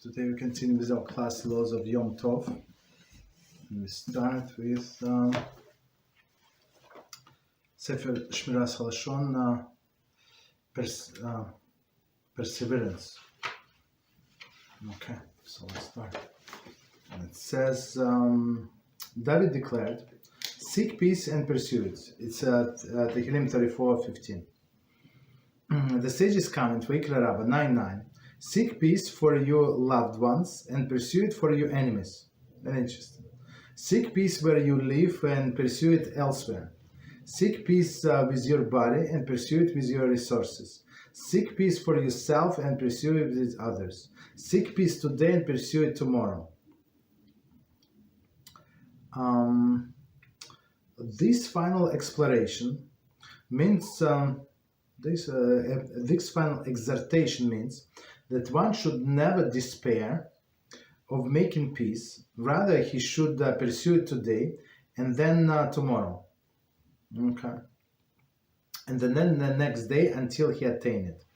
Today we continue with our class Laws of Yom Tov. And we start with Sefer Shmiras Haloshon, perseverance. Okay, so let's start. And it says, David declared, "Seek peace and pursue it." It's Tehillim 34:15. The sage's comment, Vayikra Rabbah 9:9. Seek peace for your loved ones and pursue it for your enemies. Very interesting. Seek peace where you live and pursue it elsewhere. Seek peace with your body and pursue it with your resources. Seek peace for yourself and pursue it with others. Seek peace today and pursue it tomorrow. This final exploration means, this final exhortation means that one should never despair of making peace. Rather, he should pursue it today and then tomorrow. Okay. And then the next day until he attain it.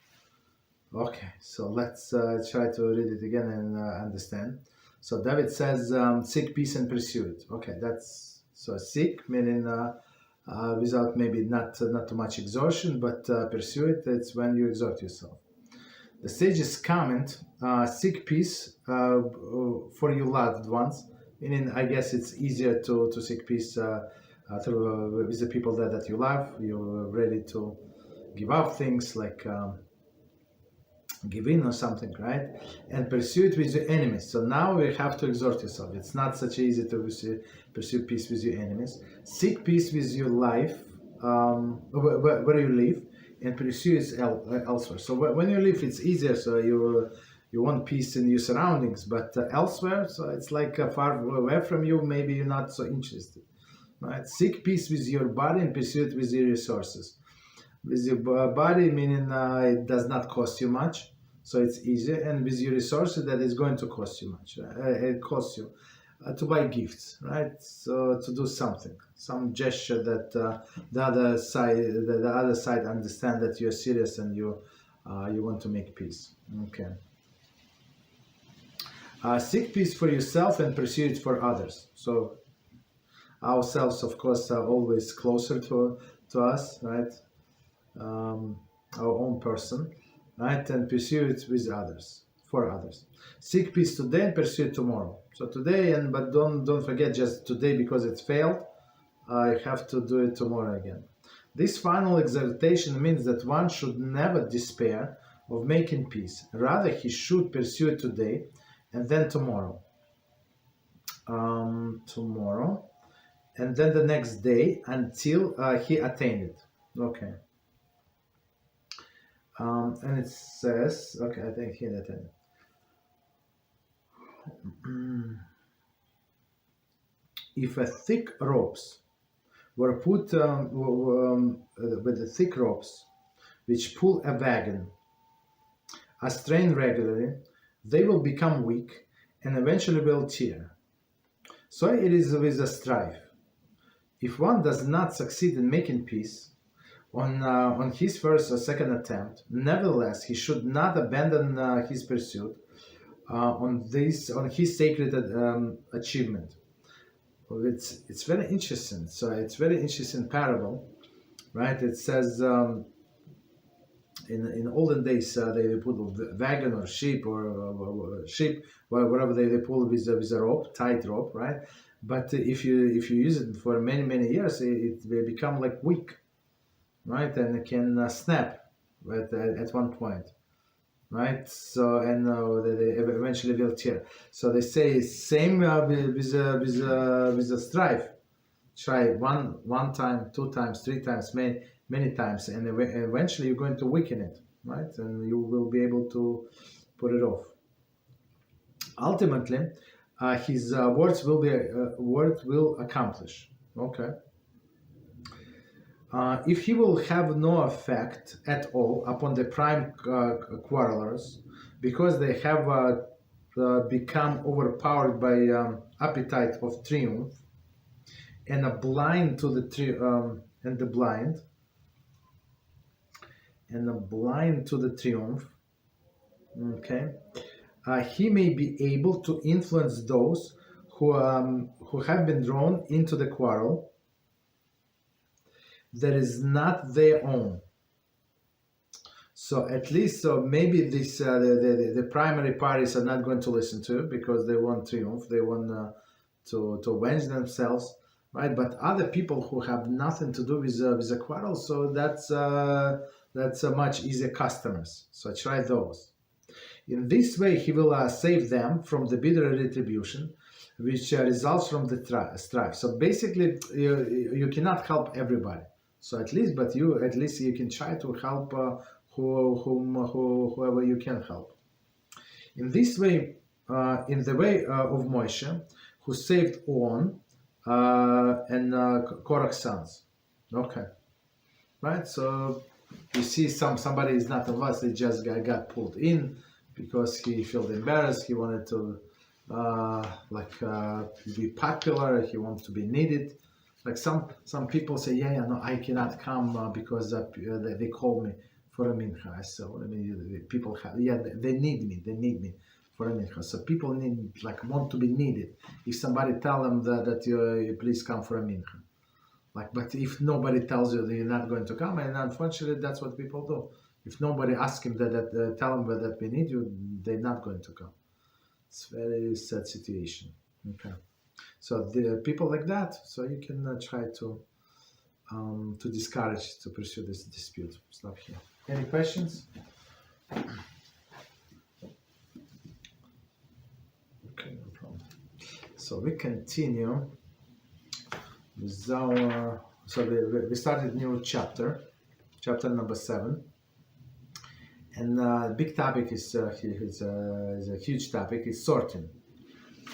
Okay, so let's try to read it again and understand. So David says, seek peace and pursue it. Okay, that's, so seek, meaning without maybe not too much exhaustion, but pursue it, it's when you exert yourself. The sage's comment, seek peace for your loved ones, meaning I guess it's easier to seek peace with the people that you love. You're ready to give up things like give in or something, right? And pursue it with your enemies. So now you have to exert yourself. It's not such easy to pursue peace with your enemies. Seek peace with your life, where you live, and pursue it elsewhere. So when you live, it's easier. So you want peace in your surroundings, but elsewhere, so it's like far away from you. Maybe you're not so interested, right? Seek peace with your body and pursue it with your resources. With your body, meaning it does not cost you much, so it's easier, and with your resources, that is going to cost you much. It costs you to buy gifts, right? So to do something, some gesture that the other side understand that you're serious and you want to make peace. Okay. Seek peace for yourself and pursue it for others. So ourselves, of course, are always closer to us, right? Our own person, right? And pursue it with others, for others. Seek peace today and pursue it tomorrow. So today, but don't forget just today because it failed. I have to do it tomorrow again. This final exhortation means that one should never despair of making peace. Rather, he should pursue it today and then tomorrow. Tomorrow, and then the next day until he attained it. Okay. And it says, okay, I think he attained it. If a thick ropes were put with the thick ropes which pull a wagon are strained regularly, they will become weak and eventually will tear. So it is with a strife. If one does not succeed in making peace on his first or second attempt, nevertheless he should not abandon his pursuit on his sacred achievement. It's very interesting. So it's very interesting parable, right? It says in olden days they put a wagon or sheep or sheep, whatever they pull with a rope, tight rope, right? But if you use it for many years, it will become like weak, right? And it can snap at one point. Right, so and they eventually will tear. So they say same with a strife. Try one time, 2 times, 3 times, many times, and eventually you're going to weaken it, right? And you will be able to put it off. Ultimately, his words will accomplish. Okay. If he will have no effect at all upon the prime quarrelers, because they have become overpowered by appetite of triumph, and are blind to the blind to the triumph. Okay, he may be able to influence those who have been drawn into the quarrel that is not their own. So at least, so maybe this the primary parties are not going to listen to it because they want triumph, they want to avenge themselves, right? But other people who have nothing to do with a quarrel, so that's much easier customers. So try those. In this way, he will save them from the bitter retribution, which results from the strife. So basically, you cannot help everybody. So at least you can try to help whoever you can help. In this way, in the way of Moshe, who saved On and Korach's sons. Okay, right? So you see, somebody is not of us; they just got pulled in because he felt embarrassed. He wanted to be popular. He wanted to be needed. Like some people say, no, I cannot come because they call me for a mincha. So people they need me for a mincha. So people want to be needed. If somebody tell them that you please come for a mincha, but if nobody tells you that you're not going to come, and unfortunately that's what people do. If nobody asks him tell them that we need you, they're not going to come. It's a very sad situation. Okay. So the people like that, so you can try to discourage to pursue this dispute. Stop here. Any questions? Okay, no problem. So we continue with our. So we started new chapter number 7, and big topic is a huge topic. Is sorting.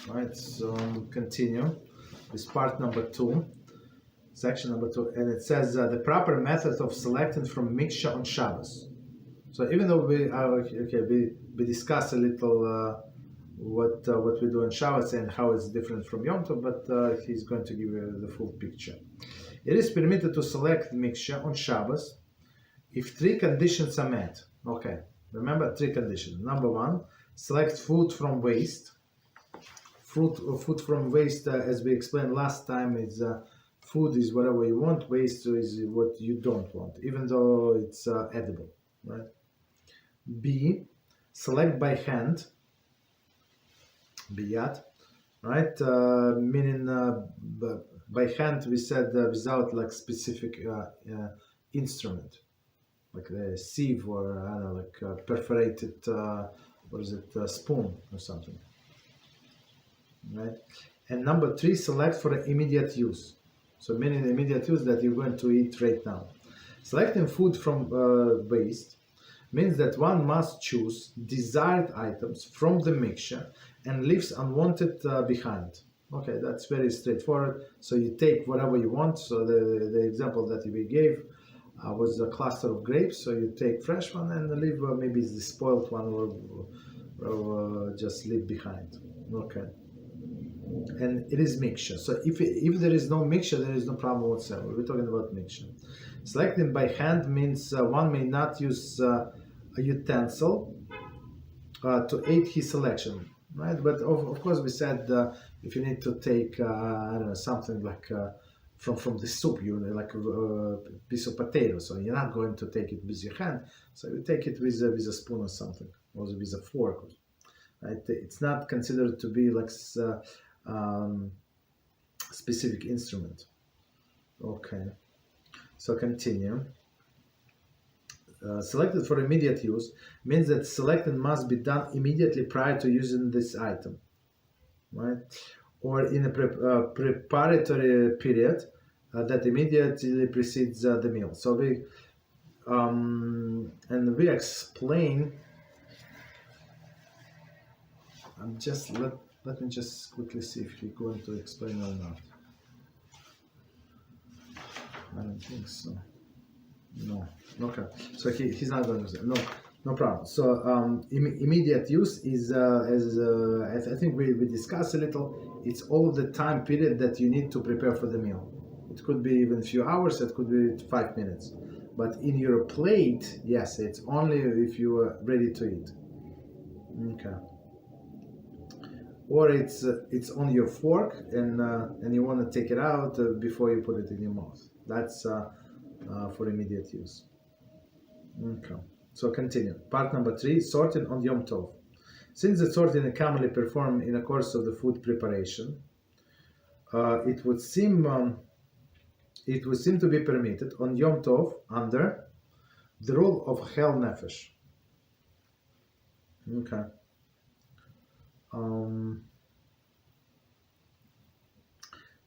Right, so continue with part number 2, section number 2, and it says the proper method of selecting from mixture on Shabbos. So even though we discuss a little what we do on Shabbos and how it's different from Yom Tov, but he's going to give you the full picture. It is permitted to select mixture on Shabbos if 3 conditions are met. Okay, remember 3 conditions. Number 1, select food from waste. Food from waste, as we explained last time, is food is whatever you want, waste is what you don't want, even though it's edible, right? B, select by hand, biyat, right? Meaning by hand we said without specific instrument, like a sieve or I don't know, perforated, spoon or something. Right, and number 3, select for immediate use. So meaning immediate use that you're going to eat right now. Selecting food from waste means that one must choose desired items from the mixture and leaves unwanted behind. Okay, that's very straightforward. So you take whatever you want. So the example that we gave was a cluster of grapes. So you take fresh one and leave maybe the spoiled one or just leave behind. Okay. And it is mixture. So if there is no mixture, there is no problem whatsoever. We're talking about mixture. Selecting by hand means one may not use a utensil to aid his selection, right? But of course we said if you need to take I don't know, something like from the soup, like a piece of potato, so you're not going to take it with your hand, so you take it with a spoon or something, or with a fork. Right? It's not considered to be like specific instrument. Okay, so continue. Selected for immediate use means that selecting must be done immediately prior to using this item, right? Or in a preparatory period that immediately precedes the meal. So we and we explain. Let me just quickly see if he's going to explain or not. I don't think so. No. Okay. So he's not going to say. No problem. So immediate use is I think we discussed a little. It's all the time period that you need to prepare for the meal. It could be even a few hours. It could be 5 minutes. But in your plate, yes, it's only if you are ready to eat. Okay. or it's on your fork and you want to take it out before you put it in your mouth. That's for immediate use. Okay. So continue. Part number 3: sorting on Yom Tov. Since the sorting is commonly performed in the course of the food preparation, it would seem to be permitted on Yom Tov under the rule of Hel Nefesh. Okay.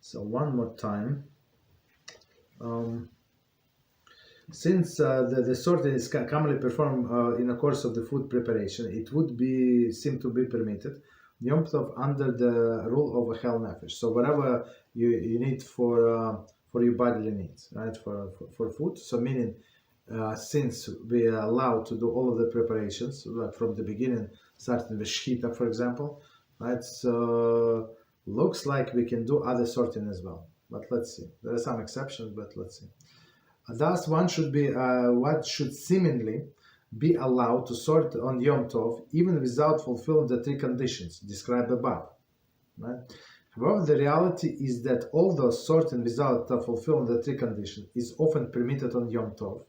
So one more time. Since the sorting is commonly performed in the course of the food preparation, it would seem to be permitted Yom Tov under the rule of Hel Nefesh. So whatever you need for your bodily needs, right, for food. So meaning, since we are allowed to do all of the preparations, like from the beginning, starting with Shchita, for example, right? So looks like we can do other sorting as well. But let's see. There are some exceptions, but let's see. Thus, one should seemingly be allowed to sort on Yom Tov even without fulfilling the 3 conditions described above. Right? However, the reality is that although sorting without fulfilling the 3 conditions is often permitted on Yom Tov,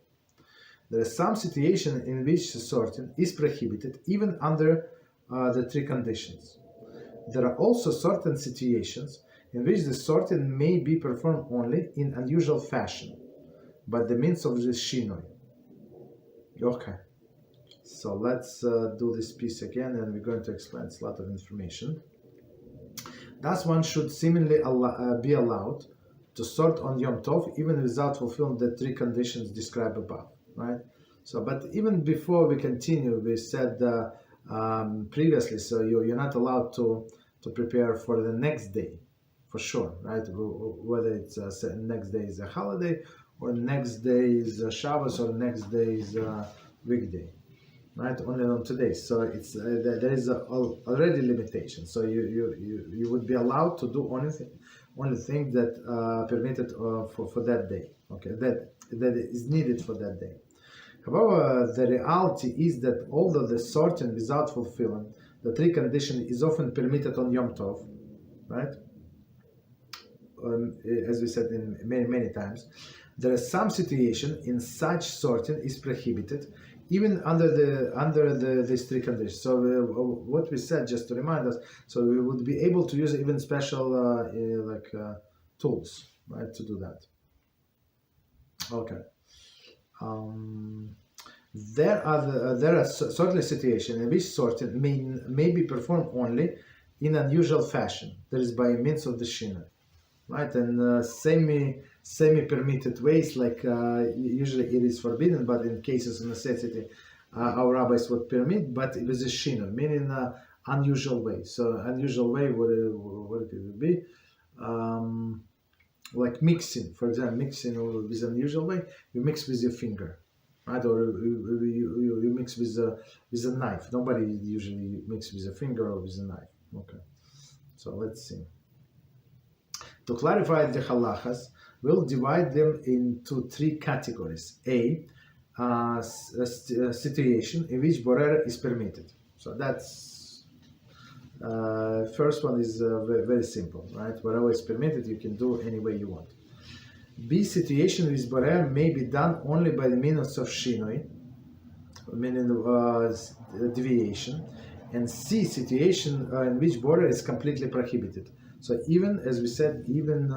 there are some situations in which sorting is prohibited even under the 3 conditions. There are also certain situations in which the sorting may be performed only in unusual fashion, by the means of the Shinui. Okay, so let's do this piece again, and we're going to explain. It's a lot of information. Thus, one should seemingly be allowed to sort on Yom Tov even without fulfilling the 3 conditions described above, right? So, but even before we continue, we said previously, so you're not allowed to prepare for the next day, for sure, right? Whether it's next day is a holiday, or next day is Shabbos, or next day is weekday, right? Only on today. So it's there is already limitation. So you would be allowed to do only thing that permitted for that day. Okay, that is needed for that day. However, the reality is that although the sorting without fulfilling the 3 conditions is often permitted on Yom Tov, right? As we said in many times, there are some situations in such sorting is prohibited, even under these 3 conditions. So what we said, just to remind us, so we would be able to use even special tools, right, to do that. Okay. There are certainly situations in which sorting may be performed only in unusual fashion. That is by means of the Shinui, right? And semi-permitted ways, like usually it is forbidden, but in cases of necessity, our rabbis would permit, but it was a Shinui, meaning unusual way. So unusual way, what it would be? Like mixing, for example, mixing with an unusual way, you mix with your finger, right? Or you mix with a knife. Nobody usually mix with a finger or with a knife. Okay, so let's see. To clarify the halachas, we'll divide them into 3 categories. A situation in which borer is permitted. So that's first one is very simple, right? Whatever is permitted, you can do any way you want. B, situation with borer may be done only by the means of Shinui, meaning deviation. And C, situation in which borer is completely prohibited. So even, as we said, even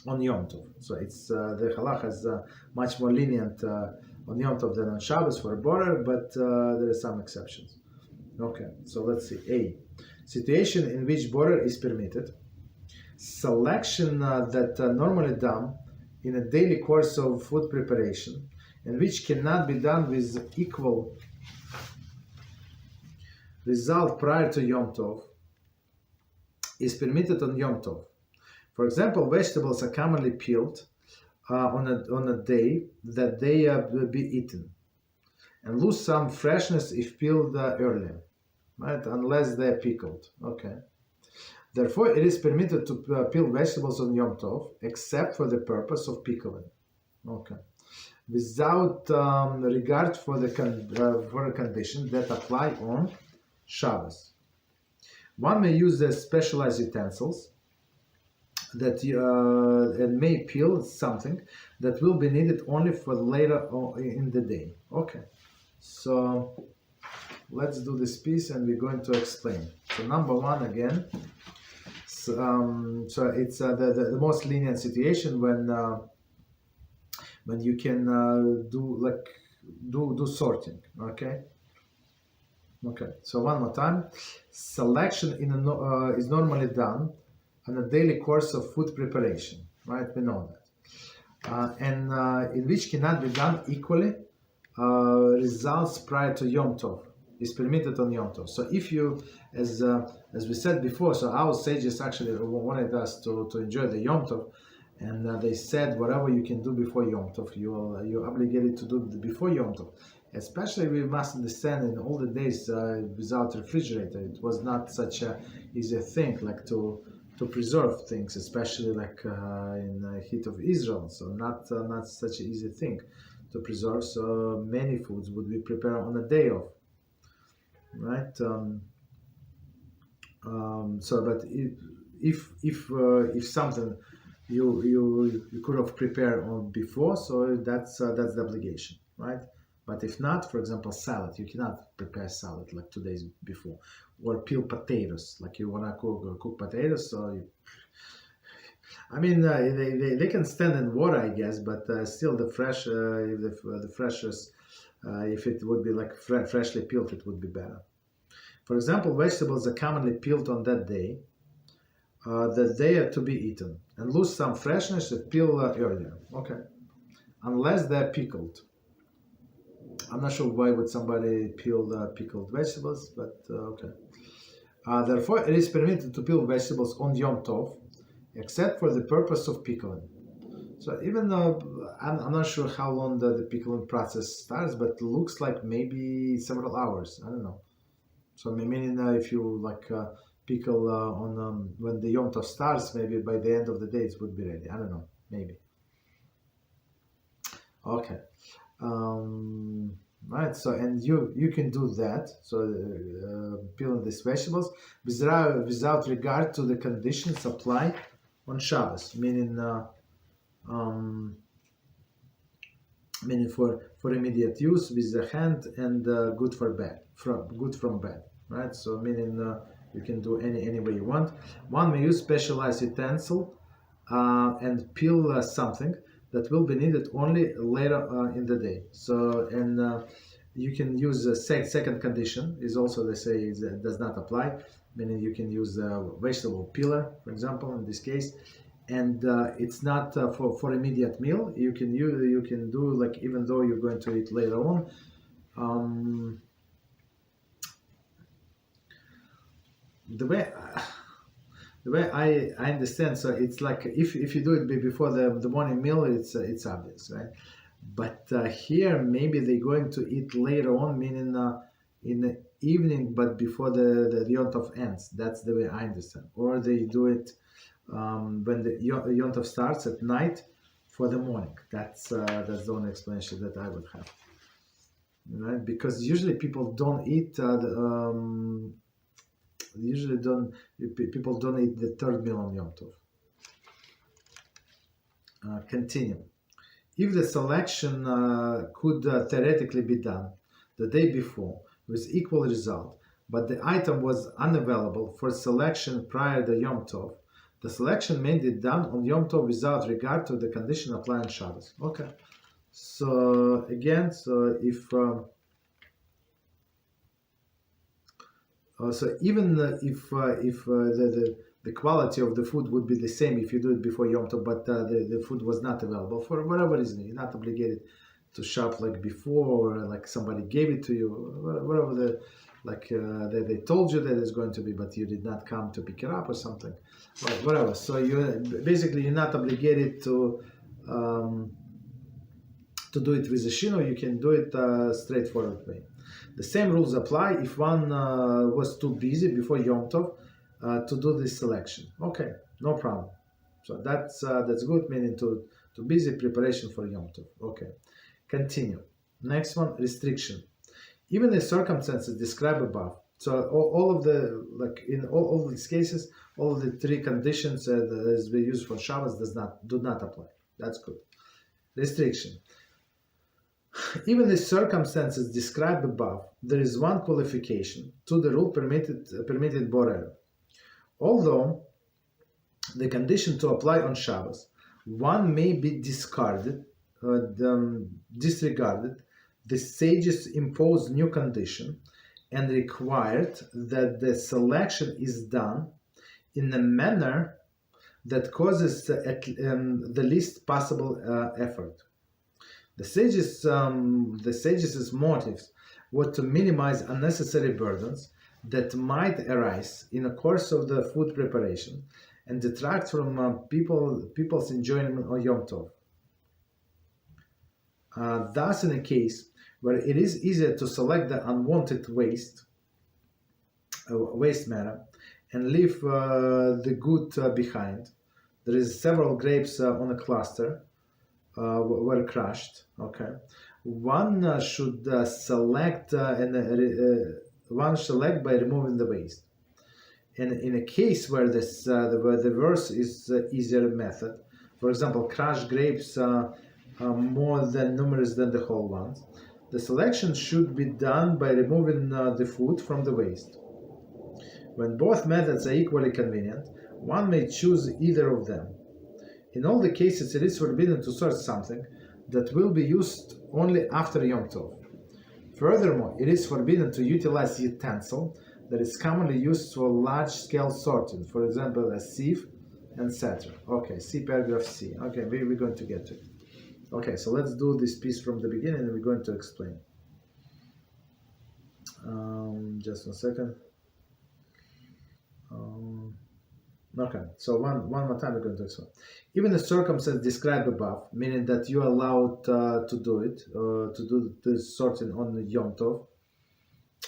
on Yom Tov. So it's the halacha is much more lenient on Yom Tov than on Shabbos for a borer, but there are some exceptions. Okay, so let's see. A, situation in which borer is permitted. Selection that normally done in a daily course of food preparation, and which cannot be done with equal result prior to Yom Tov, is permitted on Yom Tov. For example, vegetables are commonly peeled on a day that they will be eaten, and lose some freshness if peeled earlier, right? Unless they're pickled. Okay. Therefore, it is permitted to peel vegetables on Yom Tov, except for the purpose of pickling. Okay. Without regard for the condition that apply on Shabbos. One may use the specialized utensils that and may peel something that will be needed only for later in the day. Okay, so let's do this piece and we're going to explain. So number one again, so it's the most lenient situation when you can do sorting. Okay, so one more time. Selection is normally done on a daily course of food preparation, right? We know that. And in which cannot be done equally, results prior to Yom Tov is permitted on Yom Tov. So if you, as we said before, so our sages actually wanted us to enjoy the Yom Tov, and they said whatever you can do before Yom Tov, you're obligated to do before Yom Tov. Especially we must understand in all the days without refrigerator, it was not such a easy thing like to preserve things, especially like in the heat of Israel. So not such an easy thing to preserve. So many foods would be prepared on a day off, right? So, but if something you could have prepared on before, so that's the obligation, right? But if not, for example, salad, you cannot prepare salad like 2 days before, or peel potatoes, like you wanna cook potatoes. So, they can stand in water, I guess, but still the fresh, the freshest, if it would be like freshly peeled, it would be better. For example, vegetables are commonly peeled on that day, that they are to be eaten, and lose some freshness if peeled earlier. Okay, unless they're pickled. I'm not sure why would somebody peel pickled vegetables, but okay. Therefore, it is permitted to peel vegetables on Yom Tov, except for the purpose of pickling. So even though I'm not sure how long the pickling process starts, but it looks like maybe several hours. I don't know. So meaning if you like pickle on when the Yom Tov starts, maybe by the end of the day it would be ready. I don't know, maybe. Okay. Right, so and you can do that, so peeling these vegetables without regard to the conditions applied on Shabbos, meaning for immediate use with the hand and good from bad, right? So meaning you can do any way you want. One may use specialized utensil and peel something that will be needed only later in the day. So, and you can use a second condition is also, they say, does not apply, meaning you can use a vegetable peeler, for example, in this case, and it's not for immediate meal. You can do like, even though you're going to eat later on. The way I understand, so it's like if you do it before the morning meal, it's obvious, right? But here maybe they're going to eat later on, meaning in the evening, but before the Yom Tov ends. That's the way I understand. Or they do it when the Yom Tov starts at night for the morning. That's the only explanation that I would have, right? Because usually people don't eat. People don't eat the third meal on Yom Tov. Continue. If the selection could theoretically be done the day before with equal result, but the item was unavailable for selection prior to Yom Tov, the selection may be done on Yom Tov without regard to the condition applied on Shabbos. Okay. So again, so if so even if the quality of the food would be the same if you do it before Yom Tov, but the food was not available for whatever reason, you're not obligated to shop like before, or like somebody gave it to you, whatever they told you that it's going to be, but you did not come to pick it up or something, whatever. So you're not obligated to do it with a Shinui. You can do it straightforward way. The same rules apply if one was too busy before Yom Tov to do this selection. Okay, no problem. So that's good, meaning too busy preparation for Yom Tov. Okay, continue. Next one, restriction. Even the circumstances described above So all of the, like in all of these cases, all of the three conditions that is we use for Shabbos do not apply. That's good. Restriction. Even the circumstances described above, there is one qualification to the rule permitted borer. Although the condition to apply on Shabbos, one may be disregarded. The sages impose new condition and required that the selection is done in a manner that causes the least possible effort. The sages' motives were to minimize unnecessary burdens that might arise in the course of the food preparation and detract from people's enjoyment of Yom Tov. Thus, in a case where it is easier to select the unwanted waste matter and leave the good behind, there is several grapes on a cluster were crushed. Okay, one should select by removing the waste. And in a case where the verse is easier method, for example, crushed grapes are more than numerous than the whole ones, the selection should be done by removing the food from the waste. When both methods are equally convenient, one may choose either of them. In all the cases, it is forbidden to sort something that will be used only after Yom Tov. Furthermore, it is forbidden to utilize utensil that is commonly used for large-scale sorting, for example, a sieve, etc. Okay, see paragraph C. Okay, we're going to get to it. Okay, so let's do this piece from the beginning and we're going to explain. Just 1 second. Okay, so one more time we're going to explain. Even the circumstance described above, meaning that you are allowed to do it, to do the sorting on Yom Tov,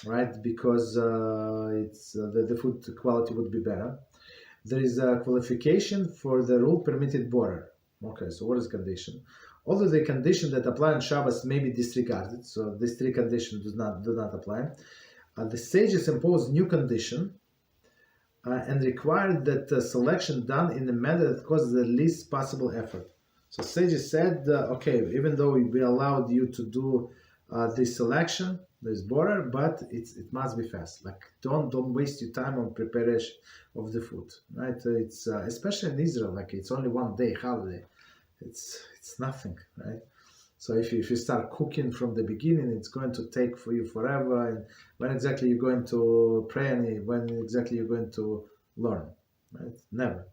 right? Because the food quality would be better. There is a qualification for the rule permitted border. Okay, so what is condition? Although the condition that apply on Shabbos may be disregarded, so these three conditions do not apply. The sages impose new condition and required that selection done in a manner that causes the least possible effort. So sages said, okay, even though we allowed you to do this selection, this border, but it must be fast. Like don't waste your time on preparation of the food, right? It's especially in Israel, like it's only 1 day holiday. It's nothing, right? So if you start cooking from the beginning, it's going to take for you forever. And when exactly you're going to pray and when exactly you're going to learn, right? Never.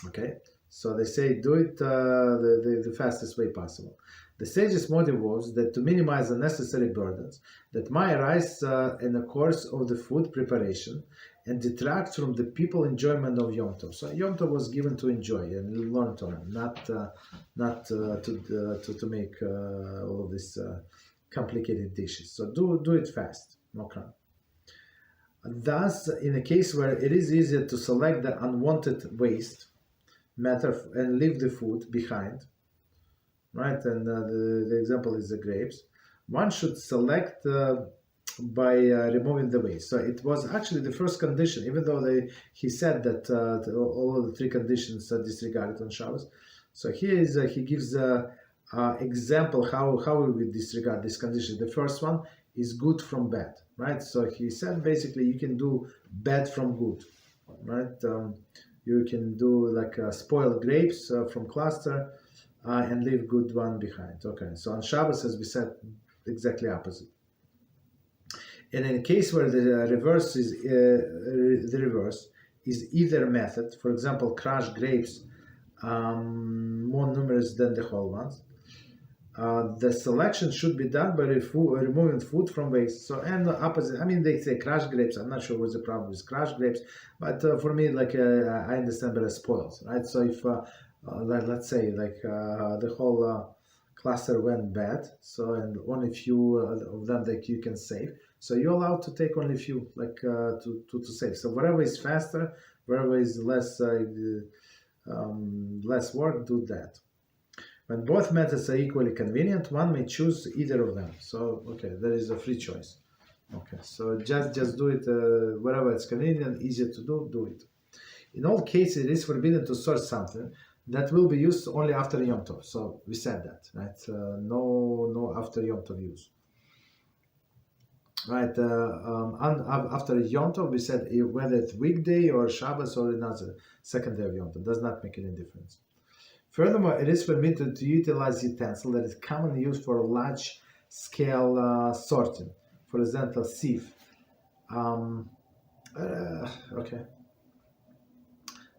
Okay. So they say do it the fastest way possible. The sage's motive was that to minimize unnecessary burdens that might arise in the course of the food preparation and detract from the people enjoyment of Yom Tov. So Yom Tov was given to enjoy and learn Torah, not to make all of these complicated dishes. So do it fast. Okay. Thus, in a case where it is easier to select the unwanted waste matter and leave the food behind, right? And the example is the grapes. One should select by removing the waste. So it was actually the first condition, even though he said that all of the three conditions are disregarded on Shabbos. So here is he gives an example how we would disregard this condition. The first one is good from bad, right? So he said basically you can do bad from good, right? You can do like spoiled grapes from cluster and leave good one behind. Okay, so on Shabbos, as we said, exactly opposite. And in a case where the reverse is either method, for example, crushed grapes more numerous than the whole ones, the selection should be done by removing food from waste. So, and the opposite, I mean, they say crushed grapes. I'm not sure what's the problem with crushed grapes, but for me, like I understand better spoiled, right? So if let's say like the whole cluster went bad, so and only few of them that you can save, so you're allowed to take only few, like to save. So whatever is faster, whatever is less less work, do that. When both methods are equally convenient, one may choose either of them. So okay, there is a free choice. Okay, so just do it wherever it's convenient, easier to do it. In all cases, it is forbidden to sort something that will be used only after Yom Tov. So we said that, right? No after Yom Tov use. Right, after Yom Tov, we said whether it's weekday or Shabbos or another second day of Yom Tov, does not make any difference. Furthermore, it is permitted to utilize utensil that is commonly used for large-scale sorting. For example, sieve. Okay.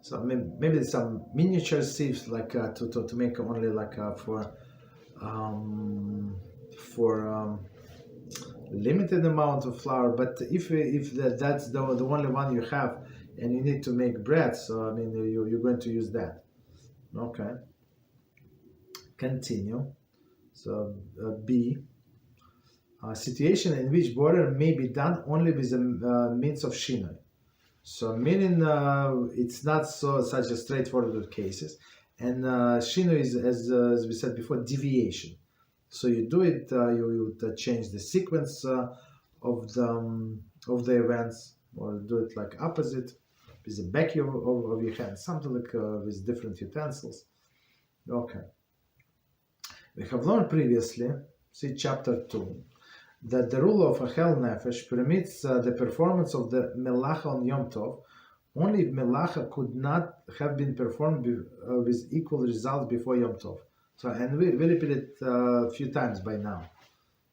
So maybe some miniature sieves, like to make only like for limited amount of flour. But if that's the only one you have, and you need to make bread, so I mean you're going to use that. Okay. Continue. So B. Situation in which border may be done only with the means of Shinui. So meaning it's not such a straightforward cases, and Shinui is, as we said before, deviation. So you do it, you change the sequence of the events, or do it like opposite with the back of your hand, something like with different utensils. Okay. We have learned previously, see chapter 2, that the rule of a Hel Nefesh permits the performance of the Melacha on Yom Tov only if Melacha could not have been performed with equal results before Yom Tov. So, and we repeat it a few times by now.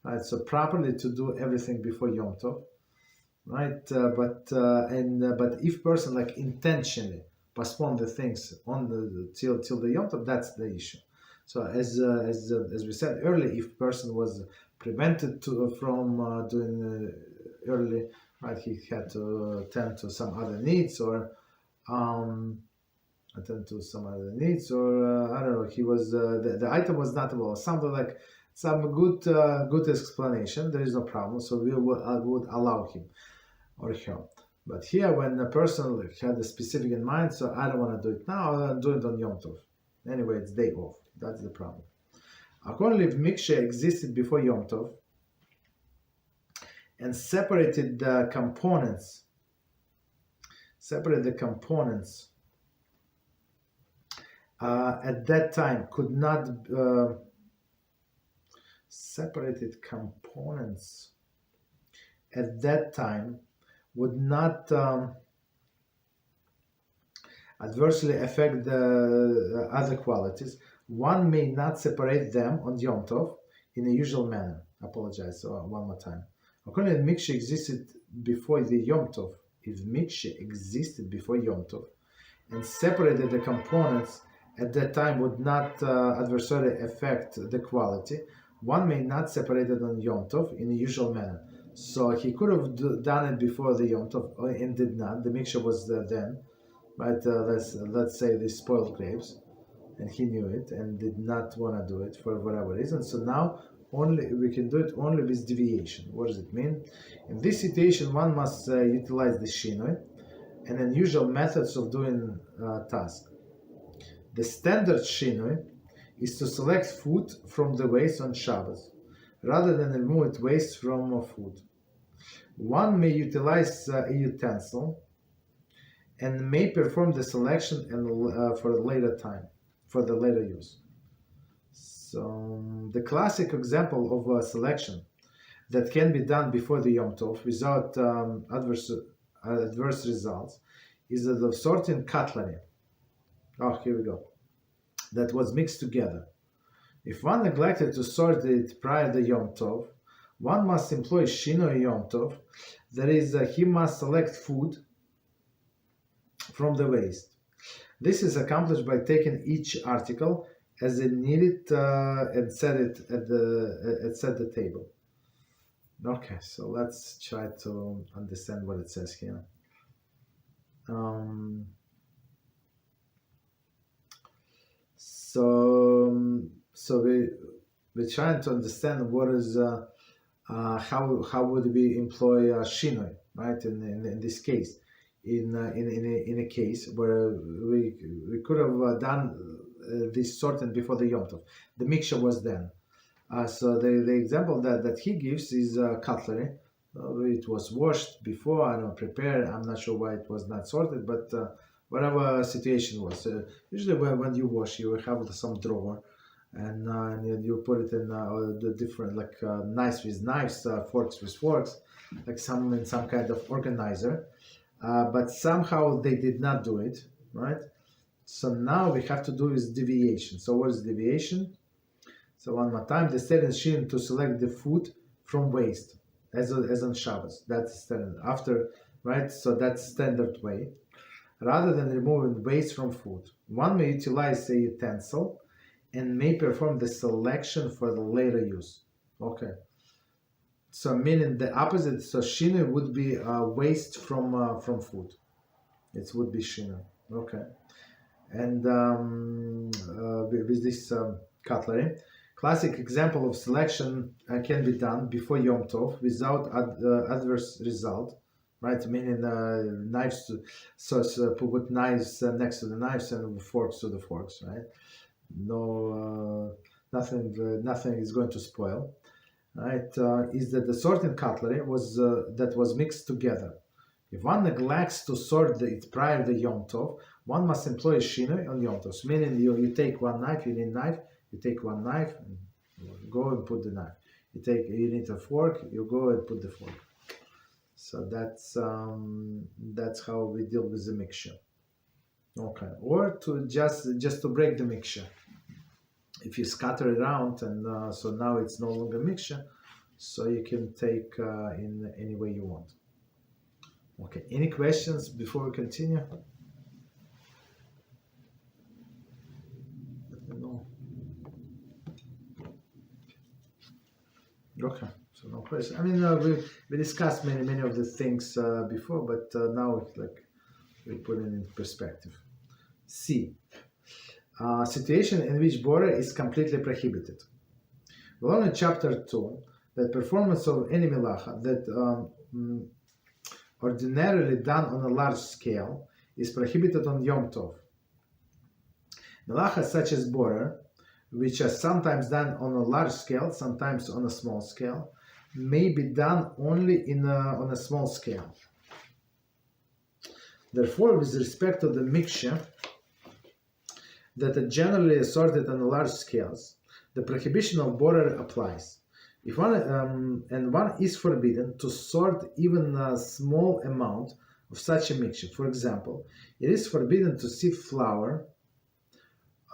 Right? So properly to do everything before Yom Tov, right? But if person like intentionally postpone the things on till the Yom Tov, that's the issue. So as we said earlier, if person was prevented from doing early, right, he had to attend to some other needs, or I don't know, he was the item was not available, something like some good explanation. There is no problem, so we would allow him or her. But here, when a person had a specific in mind, so I don't want to do it now, I'll do it on Yom Tov. Anyway, it's day off. That's the problem. Accordingly, if mixture existed before Yom Tov and separated the components, at that time could not separated components at that time would not adversely affect the other qualities. One may not separate them on Yom Tov in the usual manner. I apologize. So one more time. According to mixture existed before the Yom Tov, if mixture existed before Yom Tov and separated the components at that time would not adversely affect the quality, one may not separate it on Yom Tov in the usual manner. So he could have done it before the Yom Tov and did not. The mixture was then, right? Let's say the spoiled grapes, and he knew it and did not want to do it for whatever reason. So now we can do it only with deviation. What does it mean? In this situation, one must utilize the Shinui and unusual methods of doing task. The standard Shinui is to select food from the waste on Shabbos, rather than remove waste from food. One may utilize a utensil and may perform the selection for the later use. So the classic example of a selection that can be done before the Yom Tov without adverse results is the sorting cutlery. Oh, here we go. That was mixed together. If one neglected to sort it prior to Yom Tov, one must employ Shinui Yom Tov. That is, he must select food from the waste. This is accomplished by taking each article as it needed and set it at the table. Okay, so let's try to understand what it says here. So we're trying to understand what is how would we employ Shinui, right? In this case, in a case where we could have done this sorting before the Yom Tov, the mixture was then. So the example that he gives is cutlery. It was washed before, I don't know, prepared. I'm not sure why it was not sorted, but whatever situation was. Usually when you wash, you have some drawer, and you put it in the different, like knives with knives, forks with forks, like in some kind of organizer. But somehow they did not do it, right? So now we have to do is deviation. So what is deviation? So one more time, the student should to select the food from waste, as on Shabbos. That's standard. After, right? So that's standard way. Rather than removing waste from food, one may utilize a utensil and may perform the selection for the later use. Okay. So meaning the opposite. So Shinui would be waste from food. It would be Shinui. Okay. And with this cutlery, classic example of selection can be done before Yom Tov without adverse result, right? Meaning knives put knives next to the knives and forks to the forks, right? No, nothing is going to spoil, right? Is that the sorting cutlery that was mixed together. If one neglects to sort it prior to Yom Tov, one must employ Shinui on Yom Tov. Meaning you take one knife, you need a knife, you take one knife, and go and put the knife. You need a fork, you go and put the fork. So that's how we deal with the mixture. Okay, or to just to break the mixture. If you scatter it around, and so now it's no longer mixture, so you can take in any way you want. Okay, any questions before we continue? Let me know. Okay, so no question. I mean, we discussed many of the things before, but now it's like we put it in perspective. C. Situation in which border is completely prohibited. We learn in chapter 2 that performance of any melacha that ordinarily done on a large scale is prohibited on Yom Tov. Melachas such as border, which are sometimes done on a large scale, sometimes on a small scale, may be done only on a small scale. Therefore, with respect to the mixture that are generally assorted on large scales, the prohibition of border applies. If one is forbidden to sort even a small amount of such a mixture. For example, it is forbidden to sieve flour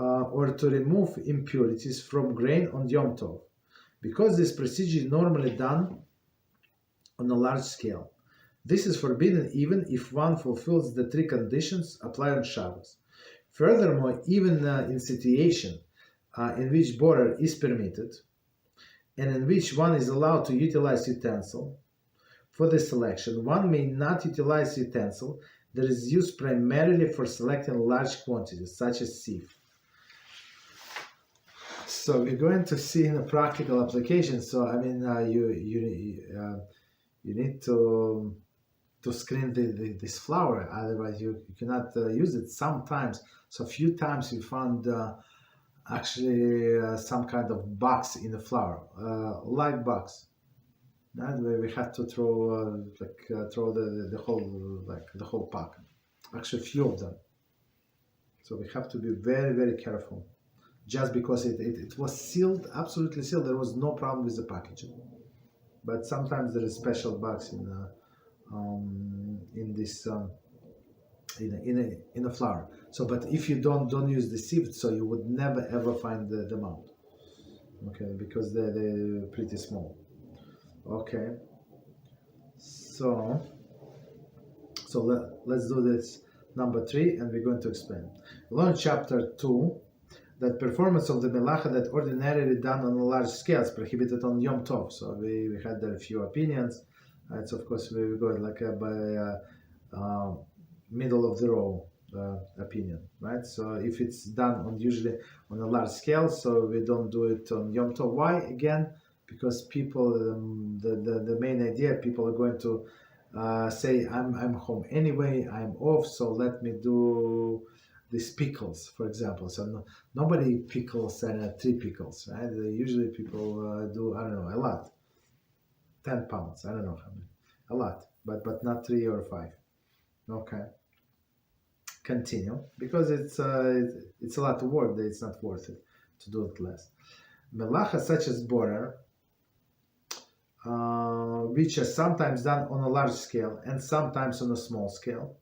or to remove impurities from grain on Yom Tov, because this procedure is normally done on a large scale. This is forbidden even if one fulfills the three conditions applied on Shabbos. Furthermore, even in situation in which border is permitted, and in which one is allowed to utilize utensil for the selection, one may not utilize utensil that is used primarily for selecting large quantities, such as sieve. So we're going to see in a practical application. So I mean, you need to screen this flour, otherwise you cannot use it. Sometimes, so a few times we found actually some kind of box in the flour, light box. That way we had to throw the whole pack. Actually, a few of them. So we have to be very careful. Just because it was sealed, absolutely sealed, there was no problem with the packaging. But sometimes there is special box in this in a flour. So, but if you don't use the sieve, so you would never ever find the amount. Okay, because they're pretty small. Okay. So let's do this number 3, and we're going to explain. We learn chapter 2 that performance of the melacha that ordinarily done on a large scale is prohibited on Yom Tov. So we had there a few opinions. So of course we go like by middle of the row opinion, right? So if it's done usually on a large scale, so we don't do it on Yom Tov. Why? Again, because people, the main idea, people are going to say, I'm home anyway, I'm off, so let me do these pickles, for example. So nobody pickles 3 pickles, right? Usually people do, I don't know, a lot, 10 pounds, I don't know how many. a lot, but not 3 or 5. Okay. Continue, because it's a lot of work that it's not worth it to do it less. Melacha such as borer, which is sometimes done on a large scale and sometimes on a small scale,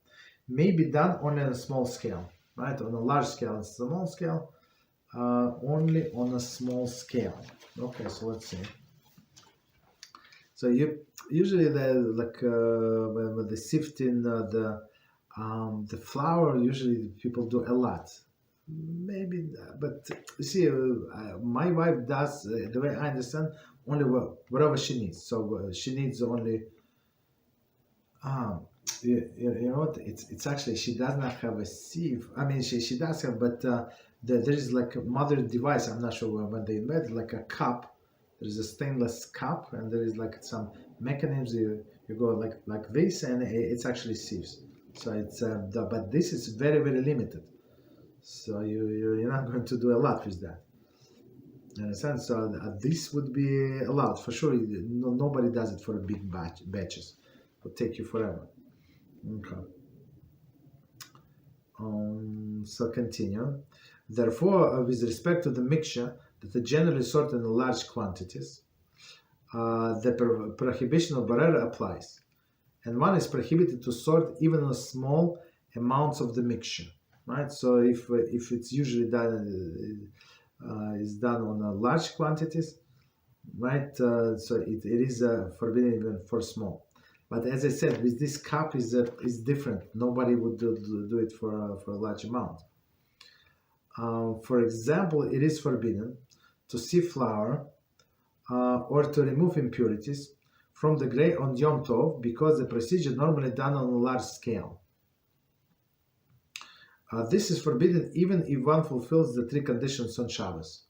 may be done only on a small scale, right? On a large scale and small scale, only on a small scale. Okay, so let's see. So you usually when they sift in the flour, usually people do a lot. Maybe, but you see, my wife does, the way I understand, only whatever she needs. So she needs only, you know what, it's actually, she does not have a sieve. I mean, she does have, but there is like a mother device, I'm not sure when they made, like a cup. There's a stainless cup, and there is like some mechanism, you go like this, and it's actually sieves. So it's, but this is very, very limited. So you're not going to do a lot with that. You understand? So this would be allowed for sure. Nobody does it for big batches. It would take you forever. Okay. So continue. Therefore, with respect to the mixture that are generally sorted in large quantities, the prohibition of borer applies, and one is prohibited to sort even on small amounts of the mixture. Right, so if it's usually done is done on large quantities, right? So it is forbidden even for small. But as I said, with this cup is different. Nobody would do it for a large amount. For example, it is forbidden to sieve flour or to remove impurities from the grain on Yom Tov, because the procedure normally done on a large scale. This is forbidden even if one fulfills the 3 conditions on Shabbos,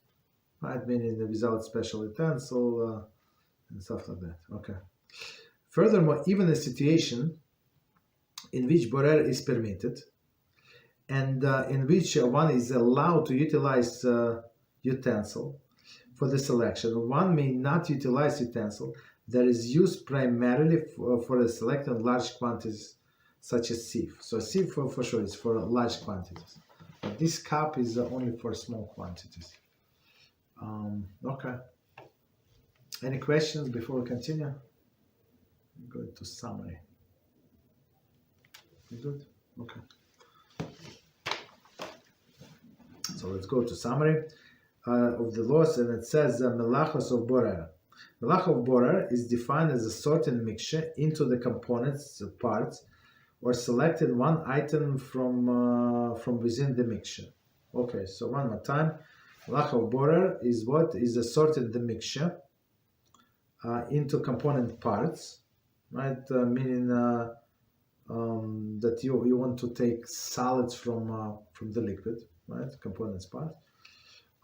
right? Meaning without special utensil and stuff like that. Okay. Furthermore, even a situation in which borer is permitted and in which one is allowed to utilize utensil for the selection, one may not utilize utensil that is used primarily for the selection of large quantities, such as sieve. So sieve for sure is for large quantities, but this cup is only for small quantities. Okay. Any questions before we continue? Go to summary. You good? Okay. So let's go to summary of the laws, and it says Halachos of borer. Halach of borer is defined as a sorted mixture into the components, parts, or selected one item from within the mixture. Okay, so one more time. Halach of borer is what? Is assorted the mixture into component parts, right? Meaning that you want to take solids from the liquid, right? Components part,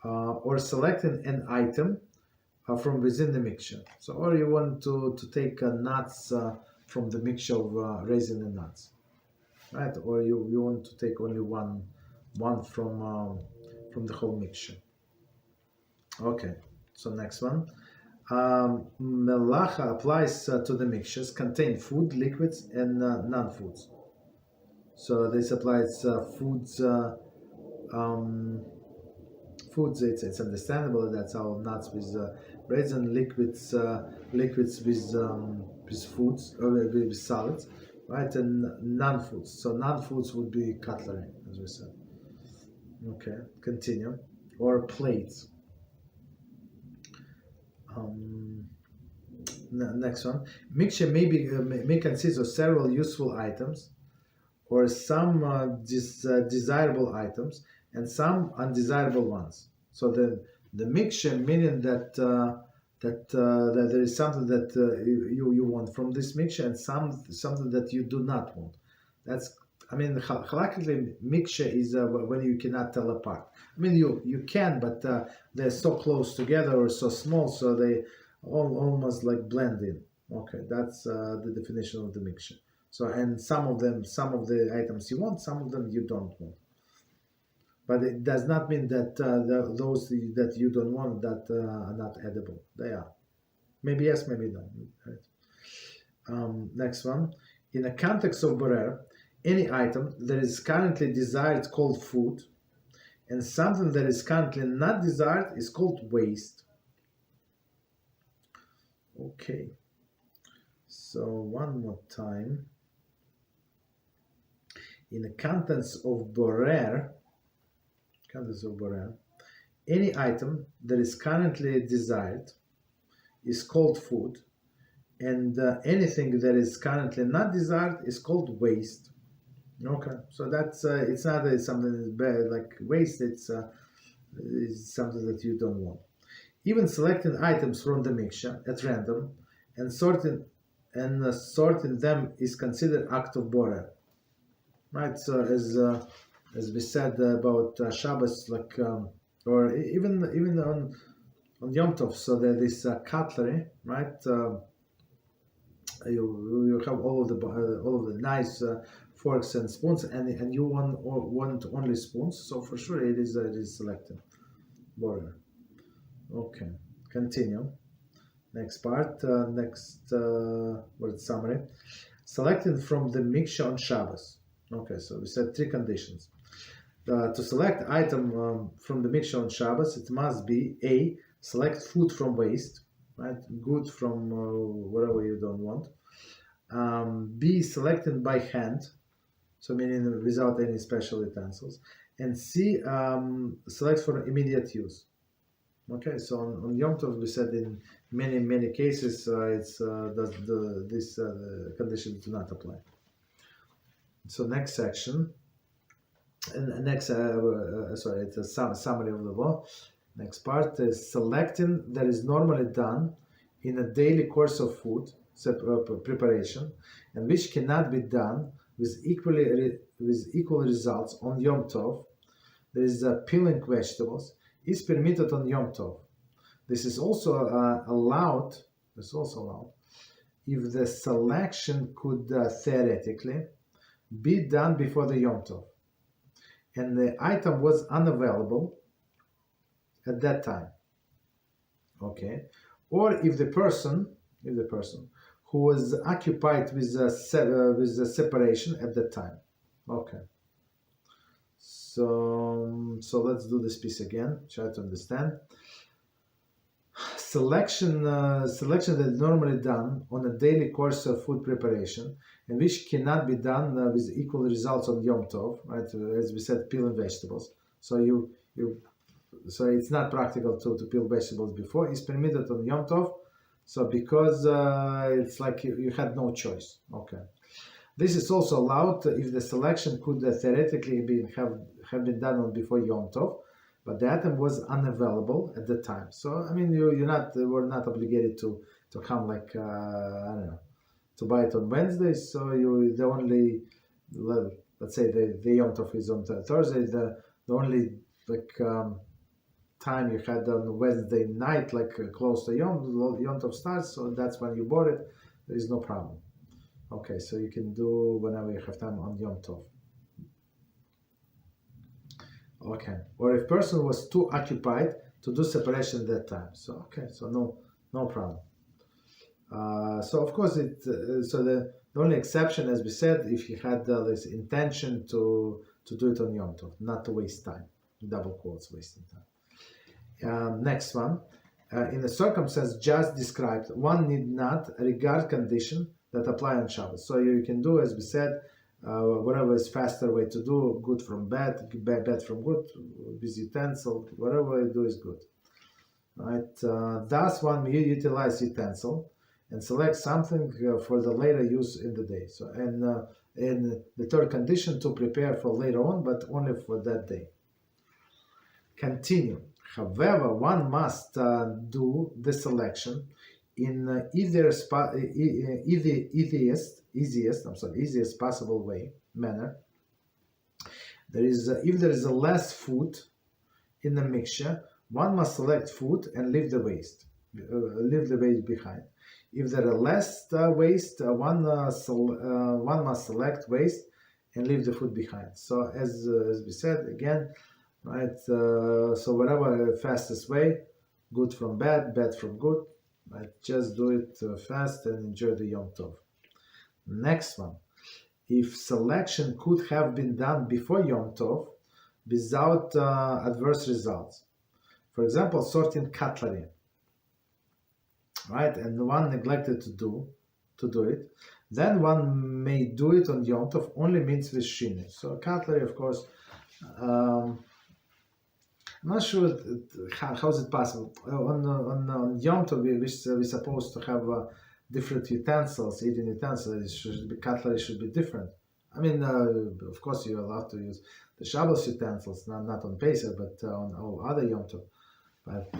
or selecting an item from within the mixture. So, or you want to take nuts from the mixture of raisin and nuts, right? Or you want to take only one from the whole mixture. Okay, so next one. Melacha applies to the mixtures contain food, liquids, and non-foods. So this applies foods. Foods, it's understandable. That's how nuts with raisin, liquids with foods, or with solids, right? And non-foods. So non-foods would be cutlery, as we said. Okay, continue. Or plates. Next one. Mixture may consist of several useful items, or some desirable items, and some undesirable ones. So the mixture, meaning that there is something that you want from this mixture, and something that you do not want. That's, I mean, halachically, mixture is when you cannot tell apart. I mean, you can, but they're so close together or so small, so they almost like blend in. Okay, that's the definition of the mixture. So, and some of the items you want, some of them you don't want. But it does not mean that those that you don't want that are not edible. They are. Maybe yes, maybe no. Right? Next one. In the context of borer, any item that is currently desired is called food, and something that is currently not desired is called waste. Okay. So one more time. In the contents of borer, any item that is currently desired is called food, and anything that is currently not desired is called waste. Okay, so that's it's not something that's bad like waste. It's something that you don't want. Even selecting items from the mixture at random and sorting them is considered act of borer. Right. So as we said about Shabbos, like or even on Yom Tov, so there is cutlery, right? You have all of the nice forks and spoons, and you want only spoons. So for sure it is selected border. Okay, continue. Next part. Word summary. Selecting from the mixture on Shabbos. Okay, so we said three conditions. To select item from the mixture on Shabbos, it must be A, select food from waste, right? Good from whatever you don't want. B, selected by hand, so meaning without any special utensils. And C, select for immediate use. Okay, so on Yom Tov we said in many cases this conditions do not apply. So next section, and next it's a summary of the law. Next part is selecting that is normally done in a daily course of food preparation, and which cannot be done with equal results on Yom Tov. There is peeling vegetables is permitted on Yom Tov. This is also allowed. If the selection could theoretically be done before the Yom Tov, and the item was unavailable at that time. Okay, or if the person who was occupied with the separation at that time. Okay. So let's do this piece again. Try to understand. Selection that is normally done on a daily course of food preparation, and which cannot be done with equal results on Yom Tov, right? As we said, peeling vegetables. So so it's not practical to peel vegetables before. It's permitted on Yom Tov. So because it's like you had no choice. Okay. This is also allowed if the selection could theoretically have been done on before Yom Tov, but the item was unavailable at the time. So I mean, we're not obligated to come like I don't know, to buy it on Wednesday. So the only, let's say the Yom Tov is on Thursday. The only time you had on Wednesday night, close to Yom Tov starts. So that's when you bought it. There is no problem. Okay, so you can do whenever you have time on Yom Tov. Okay, or if person was too occupied to do separation at that time. So okay, so no problem. So of course the only exception, as we said, if you had this intention to do it on Yom Tov, not to waste time. Double quotes, wasting time. Next one, in the circumstance just described, one need not regard condition that apply on Shabbos. So you can do, as we said, whatever is faster way to do, good from bad, bad from good, with utensil, whatever you do is good. Right? Thus one may utilize utensil and select something for the later use in the day. So and the third condition, to prepare for later on, but only for that day. Continue. However, one must do the selection in easiest possible manner. If there is a less food in the mixture, one must select food and leave the waste behind. If there are less waste, one must select waste and leave the food behind. So as we said again, right? So whatever fastest way, good from bad, bad from good. Right? Just do it fast and enjoy the Yom Tov. Next one. If selection could have been done before Yom Tov without adverse results. For example, sorting cutlery, right? And one neglected to do it. Then one may do it on Yom Tov, only means with Shinui. So cutlery, of course, I'm not sure how is it possible. On Yom Tov, we're supposed to have different utensils, eating utensils. Cutlery should be different. I mean, of course, you're allowed to use the Shabbos utensils, not on Pesach, but on all other Yom Tov. But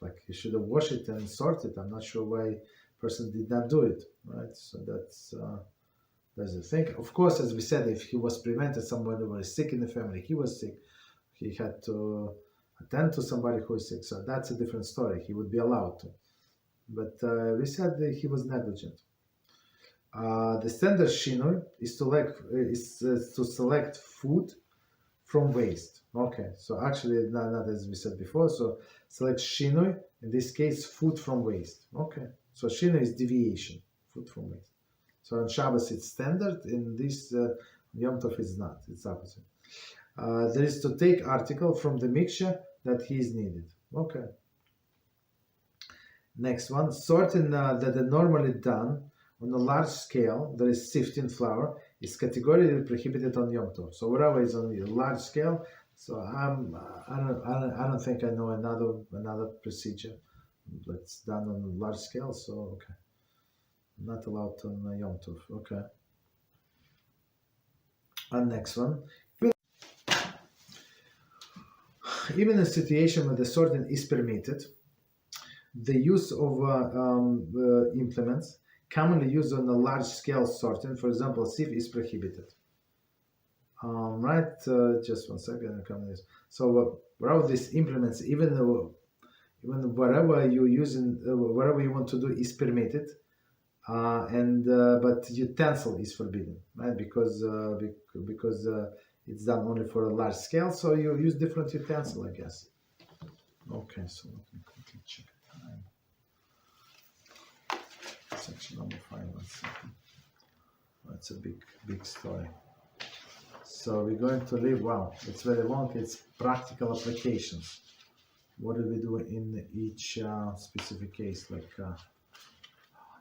like you should have washed it and sorted it. I'm not sure why person did not do it, right? So that's the thing. Of course, as we said, if he was prevented, somebody was sick in the family, he was sick, he had to attend to somebody who is sick. So that's a different story. He would be allowed to. But we said that he was negligent. The standard Shinui is to select food from waste. Okay, so actually not as we said before. So select Shinui, in this case, food from waste. Okay, so Shinui is deviation, food from waste. So on Shabbos it's standard, in this Yom Tov is not, it's opposite. There is to take article from the mixture that he is needed. Okay. Next one, sorting that are normally done on a large scale, there is sifting flour, is categorically prohibited on Yom Tov. So whatever is on a large scale, so I don't think I know another procedure that's done on a large scale. So okay, not allowed on Yom Tov. Okay. And next one, even in a situation where the sorting is permitted, the use of implements commonly used on a large scale sorting, for example, sieve, is prohibited. Right, just 1 second. So whatever these implements, even whatever you using, whatever you want to do is permitted, but utensil is forbidden, right? Because it's done only for a large scale, so you use different utensil, I guess. Okay, so let me quickly check time. Section number 5. 1 second. That's a big story. So we're going to leave. Wow, it's very long. It's practical applications. What do we do in each specific case, like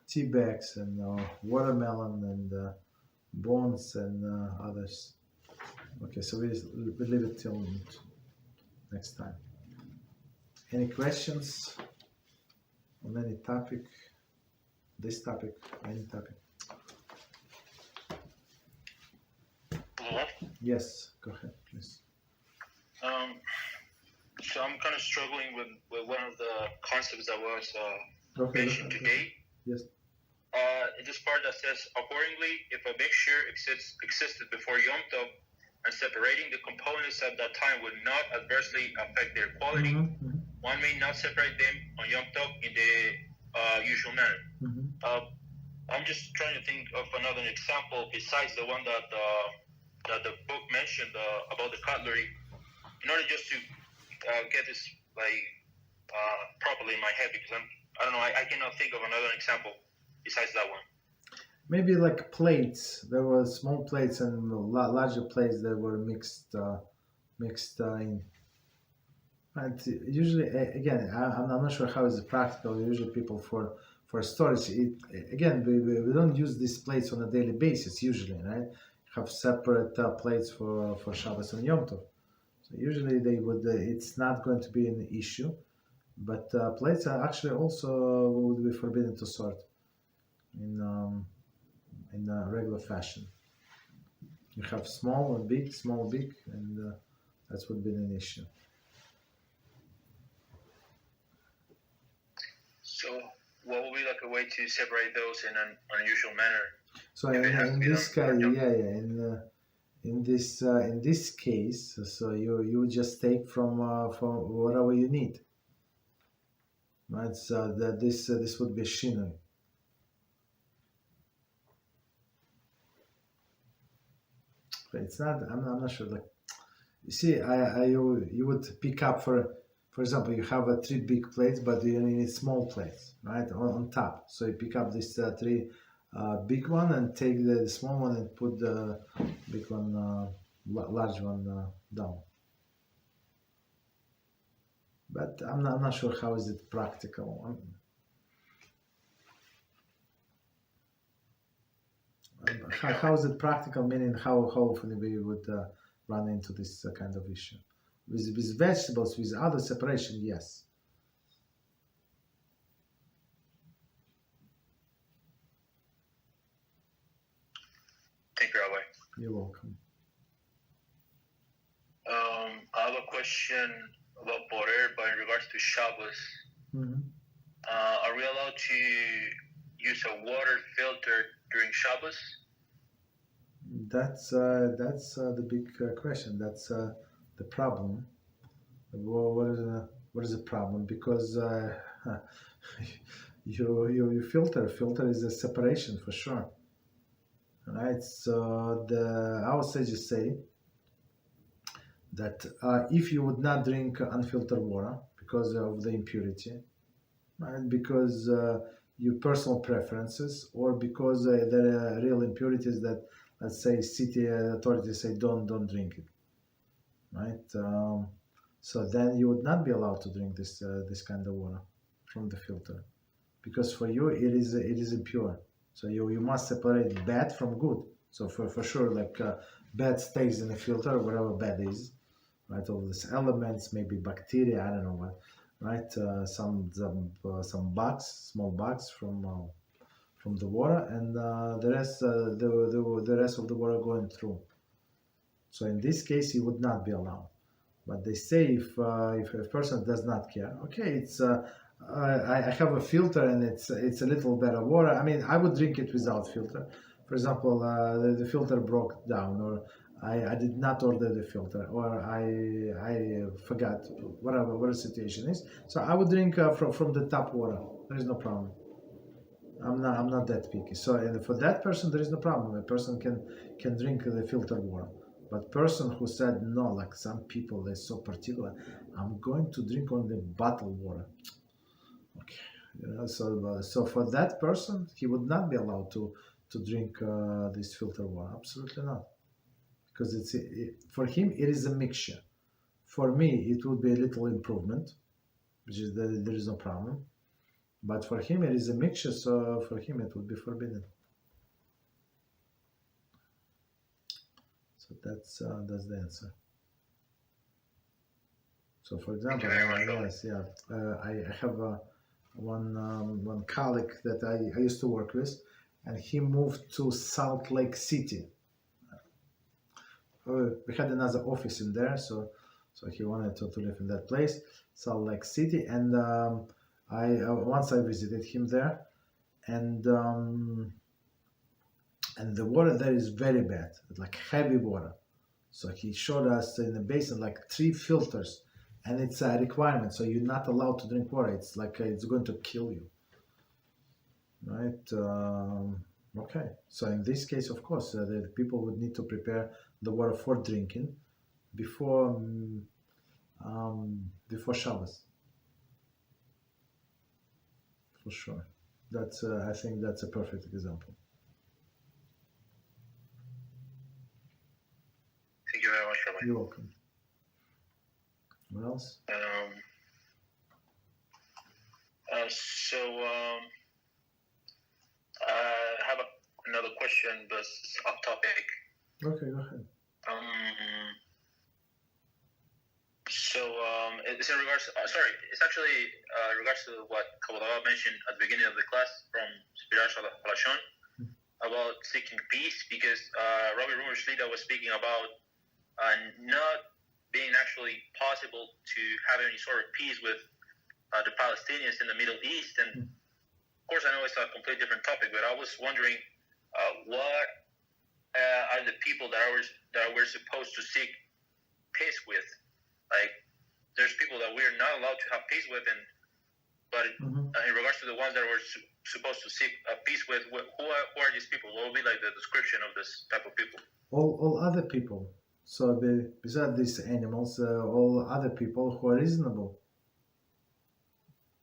tea bags and watermelon and bones and others. Okay, so we leave it till next time. Any questions on any topic? This topic, any topic? Hello? Yes, go ahead, please. So I'm kind of struggling with one of the concepts that was mentioned today. Yes. In this part that says, accordingly, if a mixture existed before Yom Tov, and separating the components at that time would not adversely affect their quality, one may not separate them on Yom Tov in the usual manner. I'm just trying to think of another example besides the one that the book mentioned about the cutlery, in order just to get this properly in my head, because I don't know, I cannot think of another example besides that one. Maybe like plates. There were small plates and larger plates that were mixed in. And usually, again, I'm not sure how is it practical. Usually, people for storage. Again, we don't use these plates on a daily basis. Usually, right? Have separate plates for Shabbos and Yom Tov. So usually, they would. It's not going to be an issue, but plates are actually also would be forbidden to sort in a regular fashion. You have small and big, and that would be an issue. So, what would be like a way to separate those in an unusual manner? So in this case, in this case, so you just take from whatever you need. Right. So that this would be Shinui. It's not. I'm not sure. Like, you see, you would pick up for example, you have 3 big plates, but you need small plates, right, on top. So you pick up these 3 big one and take the small one and put the big one, large one down. But I'm not sure how is it practical. How is it practical? Meaning how often we would run into this kind of issue with vegetables, with other separation? Yes. Thank you, Rabbi. You're welcome. I have a question about Borer, but in regards to Shabbos, are we allowed to use a water filter during Shabbos? That's the big question. That's the problem. What is the problem? Because you filter. Filter is a separation for sure. Right. So our sages say that if you would not drink unfiltered water because of the impurity, right, because your personal preferences, or because there are real impurities that, let's say, city authorities say don't drink it, right? So then you would not be allowed to drink this kind of water from the filter, because for you it is impure. So you must separate bad from good. So for sure, like bad stays in the filter, whatever bad is, right? All these elements, maybe bacteria, I don't know what, right? Some bugs, small bugs from the water, and the rest the rest of the water going through. So in this case, it would not be allowed. But they say if a person does not care, okay, it's I have a filter and it's a little better water. I mean, I would drink it without filter. For example, the filter broke down, or I did not order the filter, or I forgot, whatever the situation is. So I would drink from the tap water. There is no problem. I'm not that picky. So and for that person, there is no problem. A person can drink the filtered water. But person who said no, like some people, they're so particular, I'm going to drink only bottled water. Okay, so for that person, he would not be allowed to drink this filtered water. Absolutely not, because for him it is a mixture. For me, it would be a little improvement, which is there is no problem. But for him, it is a mixture, so for him it would be forbidden. So that's the answer. So, for example, I have one colleague that I used to work with, and he moved to Salt Lake City. We had another office in there, so he wanted to live in that place, Salt Lake City, and once I visited him there, and the water there is very bad, like heavy water. So he showed us in the basin like 3 filters, and it's a requirement. So you're not allowed to drink water. It's like it's going to kill you, right? Okay. So in this case, of course, the people would need to prepare the water for drinking before Shabbos. For sure. That's I think that's a perfect example. Thank you very much, Rabbi. You're welcome. What else? I have another question, but it's off topic. Okay, go ahead. It's in regards. It's actually in regards to what Kabbalah mentioned at the beginning of the class from Shmiras Haloshon about seeking peace, because Rabbi Rumor Shlita was speaking about not being actually possible to have any sort of peace with the Palestinians in the Middle East. And of course, I know it's a completely different topic, but I was wondering what are the people that we're supposed to seek peace with? Like, there's people that we're not allowed to have peace with, but in regards to the ones that we're supposed to seek peace with, who are these people? What would be like the description of this type of people? All other people. So besides these animals, all other people who are reasonable.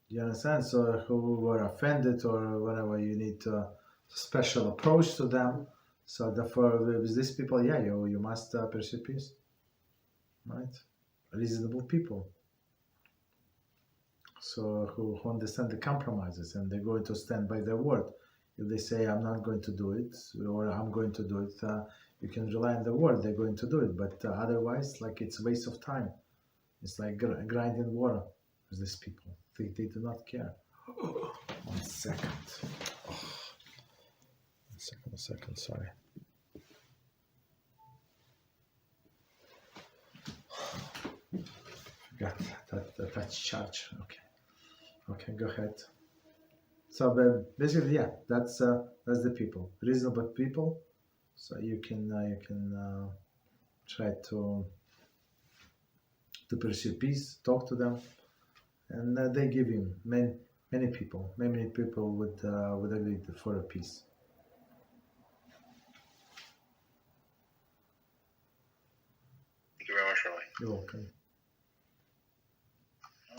You understand? So who were offended or whatever, you need to special approach to them. So therefore, with these people, you must pursue peace, right? Reasonable people. So who understand the compromises, and they're going to stand by their word. If they say, I'm not going to do it, or I'm going to do it, you can rely on the word, they're going to do it. But otherwise, like, it's a waste of time. It's like grinding water with these people. They do not care. 1 second. One second, sorry. Forgot that's charge. Okay, go ahead. So basically, that's the people, reasonable people. So you can try to pursue peace, talk to them, and they give you many people would agree for a peace. Thank you very much, Rabbi. You're welcome.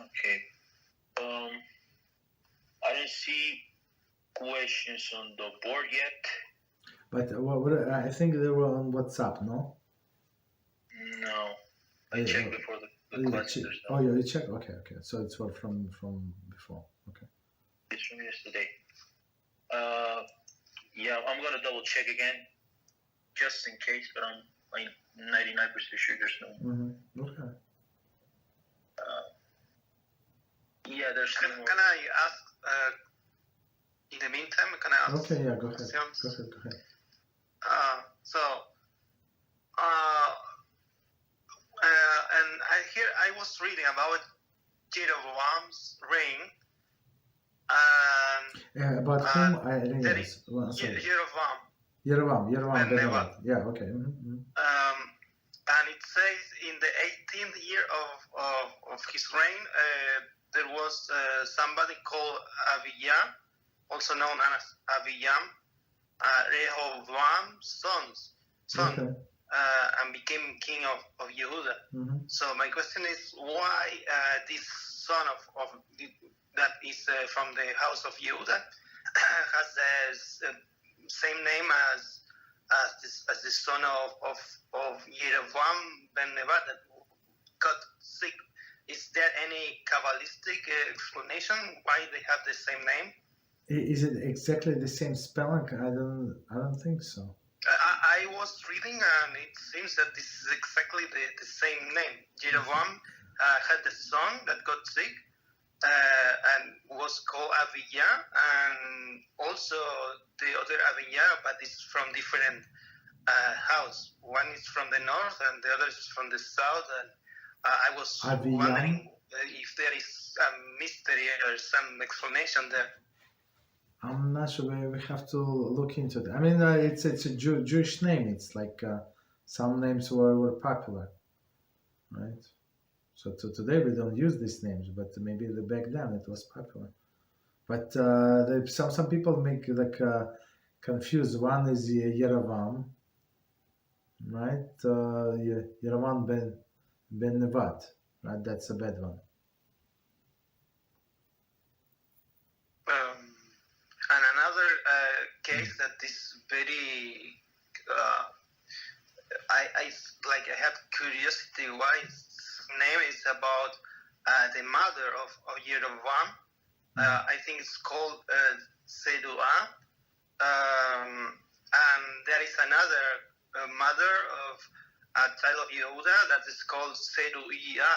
Okay. I didn't see questions on the board yet. But I think they were on WhatsApp, no? No. I checked before the class. You checked? Okay. So it's all from before. Okay. It's from yesterday. I'm gonna double check again, just in case, but I'm like 99% sure there's no. Mm-hmm. Okay. There's no more. Can I ask, in the meantime, can I ask? Okay, go ahead. Questions? Go ahead. And I was reading about Jeroboam's reign, and about whom I didn't there know. is Yerovam. Ben Nevat. Yeah, okay. Mm-hmm. And it says in the 18th year of his reign, there was somebody called Abijam, also known as Abijam, Rehoboam's son, Okay. and became king of Yehuda. Mm-hmm. So my question is, why this son of that is from the house of Yehuda has the same name as the son of Yerovam ben Nevat that got sick? Is there any Kabbalistic explanation why they have the same name? Is it exactly the same spelling? I don't think so. I was reading, and it seems that this is exactly the same name. Jeroboam had a son that got sick and was called Abijah, and also the other Abijah, but it's from different house. One is from the north, and the other is from the south. And I was wondering if there is a mystery or some explanation there. I'm not sure. We have to look into that. I mean, it's a Jewish name. It's like some names were popular, right? So today we don't use these names, but maybe back then it was popular. But some people make confuse. One is Yerovam, right? Yerovam ben Nevat, right? That's a bad one. And another case that is very, I have curiosity why his name is about the mother of Yerovam. I think it's called Sedua. And there is another mother of a child of Yehuda that is called Seruia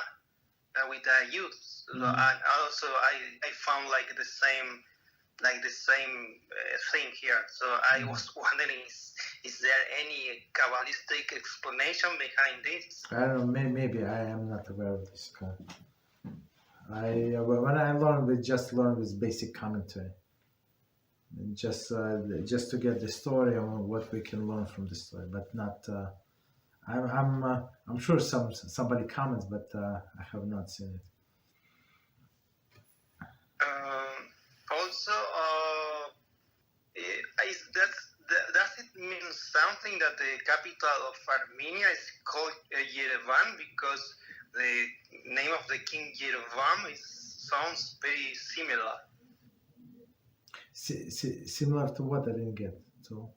with a youth. And also I found the same thing here. So I was wondering, is there any Kabbalistic explanation behind this? I don't know. Maybe I am not aware of this. When I learned, we just learned with basic commentary, just to get the story on what we can learn from the story, but not. I'm sure somebody comments, but I have not seen it. Also, does it mean something that the capital of Armenia is called Yerevan because the name of the king Yerovam sounds very similar? Similar to what? I didn't get. So.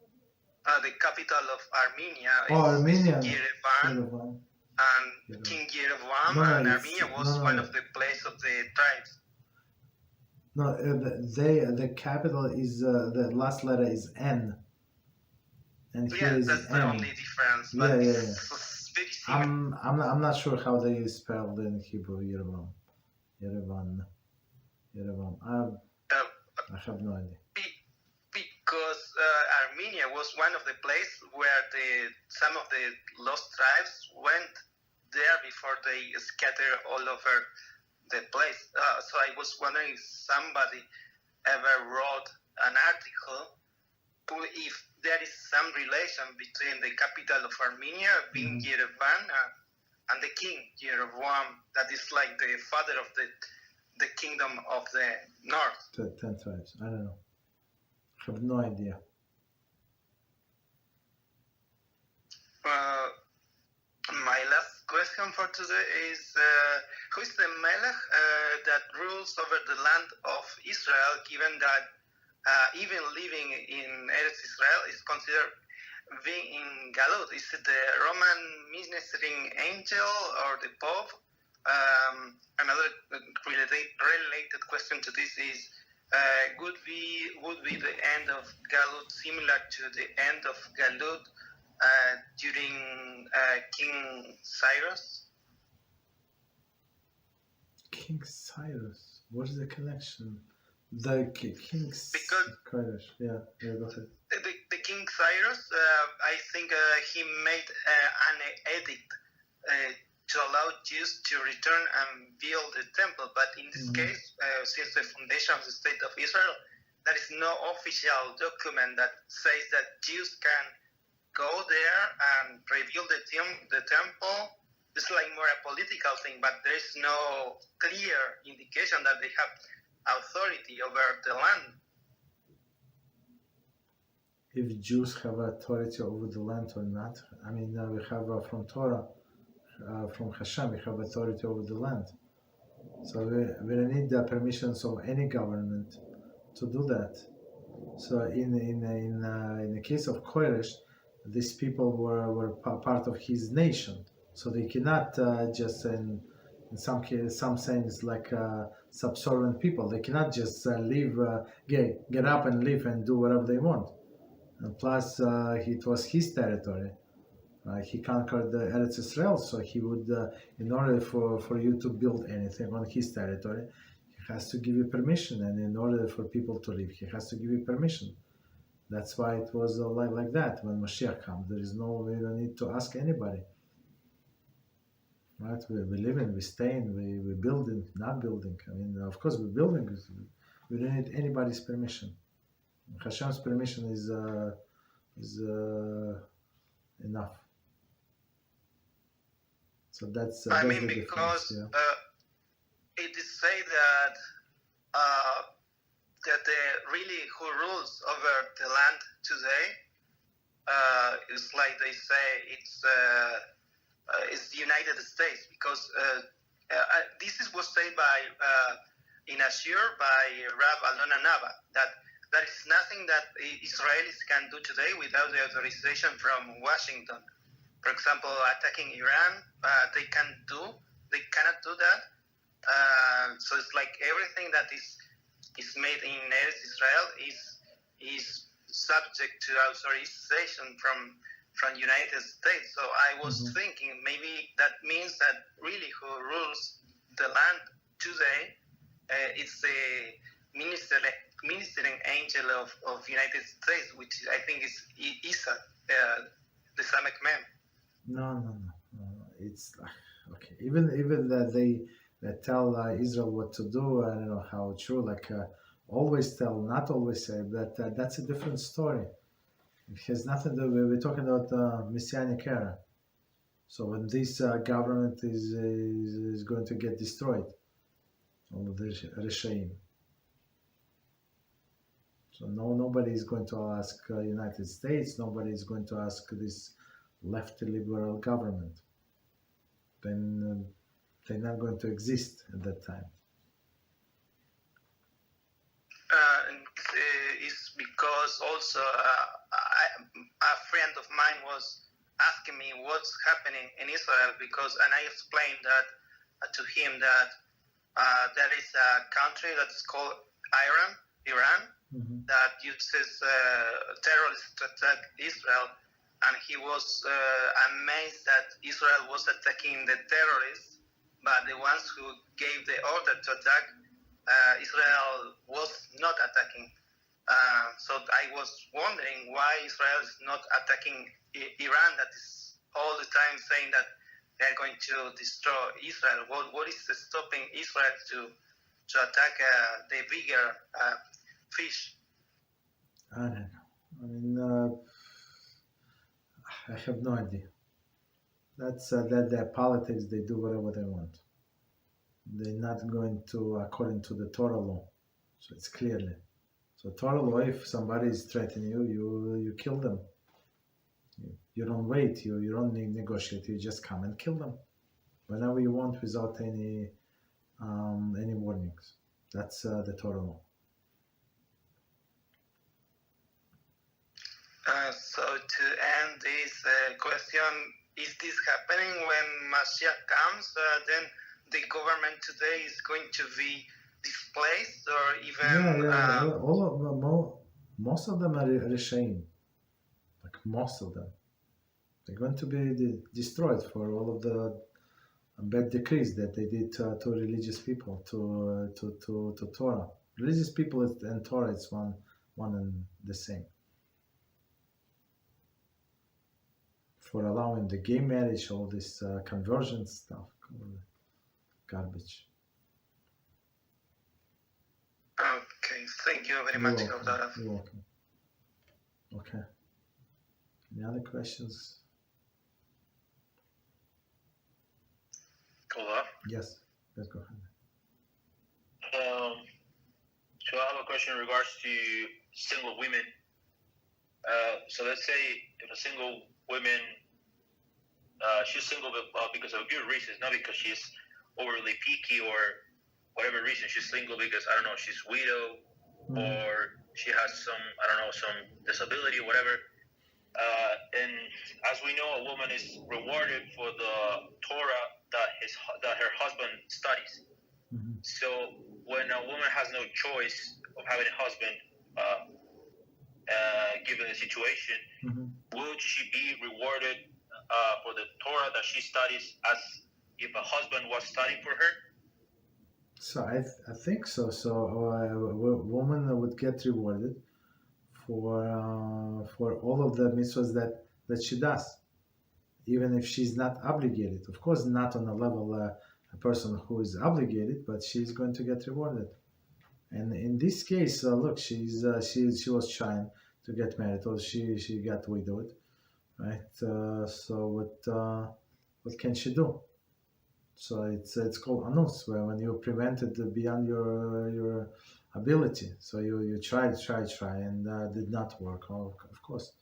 The capital of Armenia Armenia. Yerevan, and King Yerevan, and Armenia was one of the place of the tribes. No, the capital is the last letter is N, and here is that's N. The only difference. But Yeah. It's very similar. I'm not sure how they spelled in Hebrew Yerevan. I have no idea. Because Armenia was one of the places where some of the lost tribes went there before they scattered all over the place. So I was wondering if somebody ever wrote an article if there is some relation between the capital of Armenia being Yerevan and the king Yerevan, that is like the father of the kingdom of the north. 10 tribes. I don't know. I have no idea. My last question for today is who is the Melech that rules over the land of Israel, given that even living in Eretz Israel is considered being in Galut? Is it the Roman ministering angel or the Pope? Another related question to this is, would be the end of Galut similar to the end of Galut during King Cyrus? King Cyrus? What is the connection? The King Cyrus. Yeah, go ahead. The King Cyrus, I think he made an edict to allow Jews to return and build the temple. But in this case, since the foundation of the State of Israel, there is no official document that says that Jews can go there and rebuild the temple. It's like more a political thing, but there is no clear indication that they have authority over the land. If Jews have authority over the land or not, I mean, we have from Torah, from Hashem, we have authority over the land. So we don't need the permissions of any government to do that. So in the case of Koresh, these people were part of his nation, so they cannot just in some cases, some sense, like subservient people. They cannot just leave, get up and leave and do whatever they want. And plus, it was his territory. He conquered the Eretz Israel, so he would, in order for you to build anything on his territory, he has to give you permission. And in order for people to live, he has to give you permission. That's why it was like that when Mashiach comes. We don't need to ask anybody. Right? We live in, we stay in, we building, not building. I mean, of course, we're building. We don't need anybody's permission. Hashem's permission is enough. So that's I that's mean, the because difference, yeah. it is said that the really who rules over the land today is like they say it's the United States, because this was said by in a Shiur by Rabbi that there is nothing that Israelis can do today without the authorization from Washington. For example, attacking Iran, they cannot do that. So it's like everything that is made in Eretz Israel is subject to authorization from United States. So I was thinking maybe that means that really who rules the land today is the ministering angel of United States, which I think is Isa, the Samek man. No. It's okay. Even that they tell Israel what to do. I don't know how true. Like always tell, not always say. But that's a different story. It has nothing to do. We're talking about Messianic era. So when this government is going to get destroyed, all of the Reshaim. So nobody is going to ask United States. Nobody is going to ask this left liberal government. Then they're not going to exist at that time. because also a friend of mine was asking me what's happening in Israel, and I explained that to him that there is a country that's called Iran, that uses terrorists to attack Israel, and he was amazed that Israel was attacking the terrorists, but the ones who gave the order to attack Israel was not attacking. So I was wondering why Israel is not attacking Iran, that is all the time saying that they're going to destroy Israel. What is stopping Israel to attack the bigger fish? I don't know. I mean, I have no idea. That's that their politics. They do whatever they want. They're not going to according to the Torah law. So it's clearly. So Torah law, if somebody is threatening you, you kill them. You don't wait. You don't negotiate. You just come and kill them whenever you want without any warnings. That's the Torah law. So to end this question, is this happening when Mashiach comes? Then the government today is going to be displaced, or even all of them, most of them are Rishaim. Like most of them, they're going to be destroyed for all of the bad decrees that they did to religious people, to Torah. Religious people and Torah, it's one and the same. For allowing the gay marriage, all this conversion stuff, garbage. Okay, thank you very much. You're welcome. Okay. Any other questions? Hello? Yes, let's go ahead. So I have a question in regards to single women. So let's say if a single woman, she's single because of good reasons, not because she's overly picky or whatever reason. She's single because, I don't know, she's widow or she has some disability or whatever. And as we know, a woman is rewarded for the Torah that her husband studies. So when a woman has no choice of having a husband, given the situation, would she be rewarded for the Torah that she studies as if a husband was studying for her? So I think so. So a woman would get rewarded for all of the mitzvahs that she does, even if she's not obligated. Of course, not on a level a person who is obligated, but she's going to get rewarded. And in this case, look, she was trying to get married, or she got widowed, right? So what can she do? So it's called anus, where when you're prevented beyond your ability. So you try, and did not work. Of course,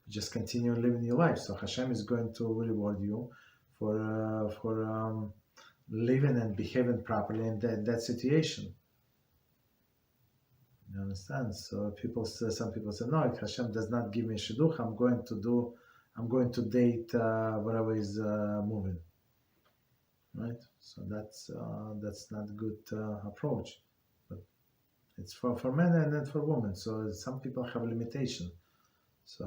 you just continue living your life. So Hashem is going to reward you for living and behaving properly in that situation. You understand? So some people say, no, if Hashem does not give me shidduch, I'm going to date whatever is moving. Right? So that's not a good approach. But it's for men and then for women. So some people have limitation. So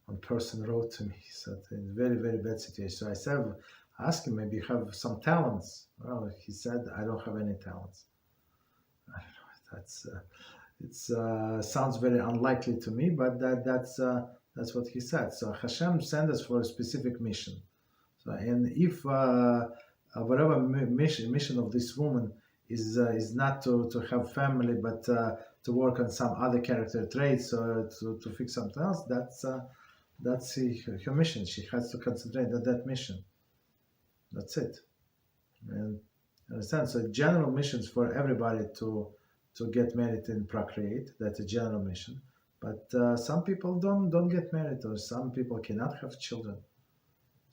one person wrote to me, he said, in a very, very bad situation. So I said, ask him, maybe you have some talents. Well, he said, I don't have any talents. I don't know. Sounds very unlikely to me, but that's what he said. So Hashem sent us for a specific mission. So, and if whatever mission of this woman is not to have family, but to work on some other character traits or to fix something else, that's her mission. She has to concentrate on that mission. That's it. And understand? So general missions for everybody to get married and procreate. That's a general mission. But some people don't get married, or some people cannot have children.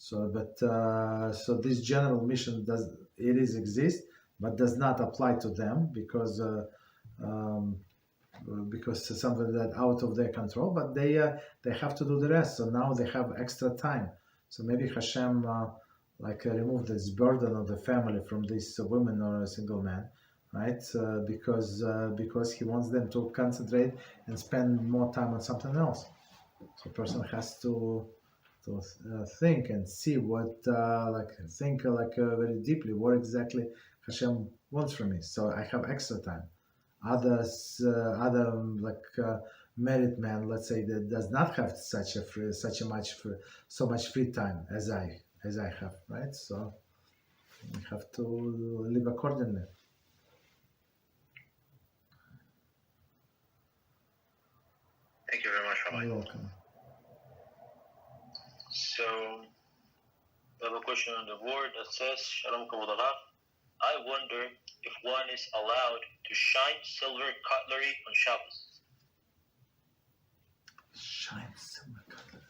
So this general mission exist, but does not apply to them because because it's something that out of their control, but they have to do the rest. So now they have extra time. So maybe Hashem remove this burden of the family from this woman or a single man, right? Because he wants them to concentrate and spend more time on something else. So a person has to think and see what very deeply what exactly Hashem wants from me. So I have extra time. Other married man, let's say, that does not have so much free time as I have, right? So we have to live accordingly. Thank you very much, Rabbi. You're welcome. So, we have a question on the board that says, Shalom Kavod Arav. I wonder if one is allowed to shine silver cutlery on Shabbos. Shine silver cutlery.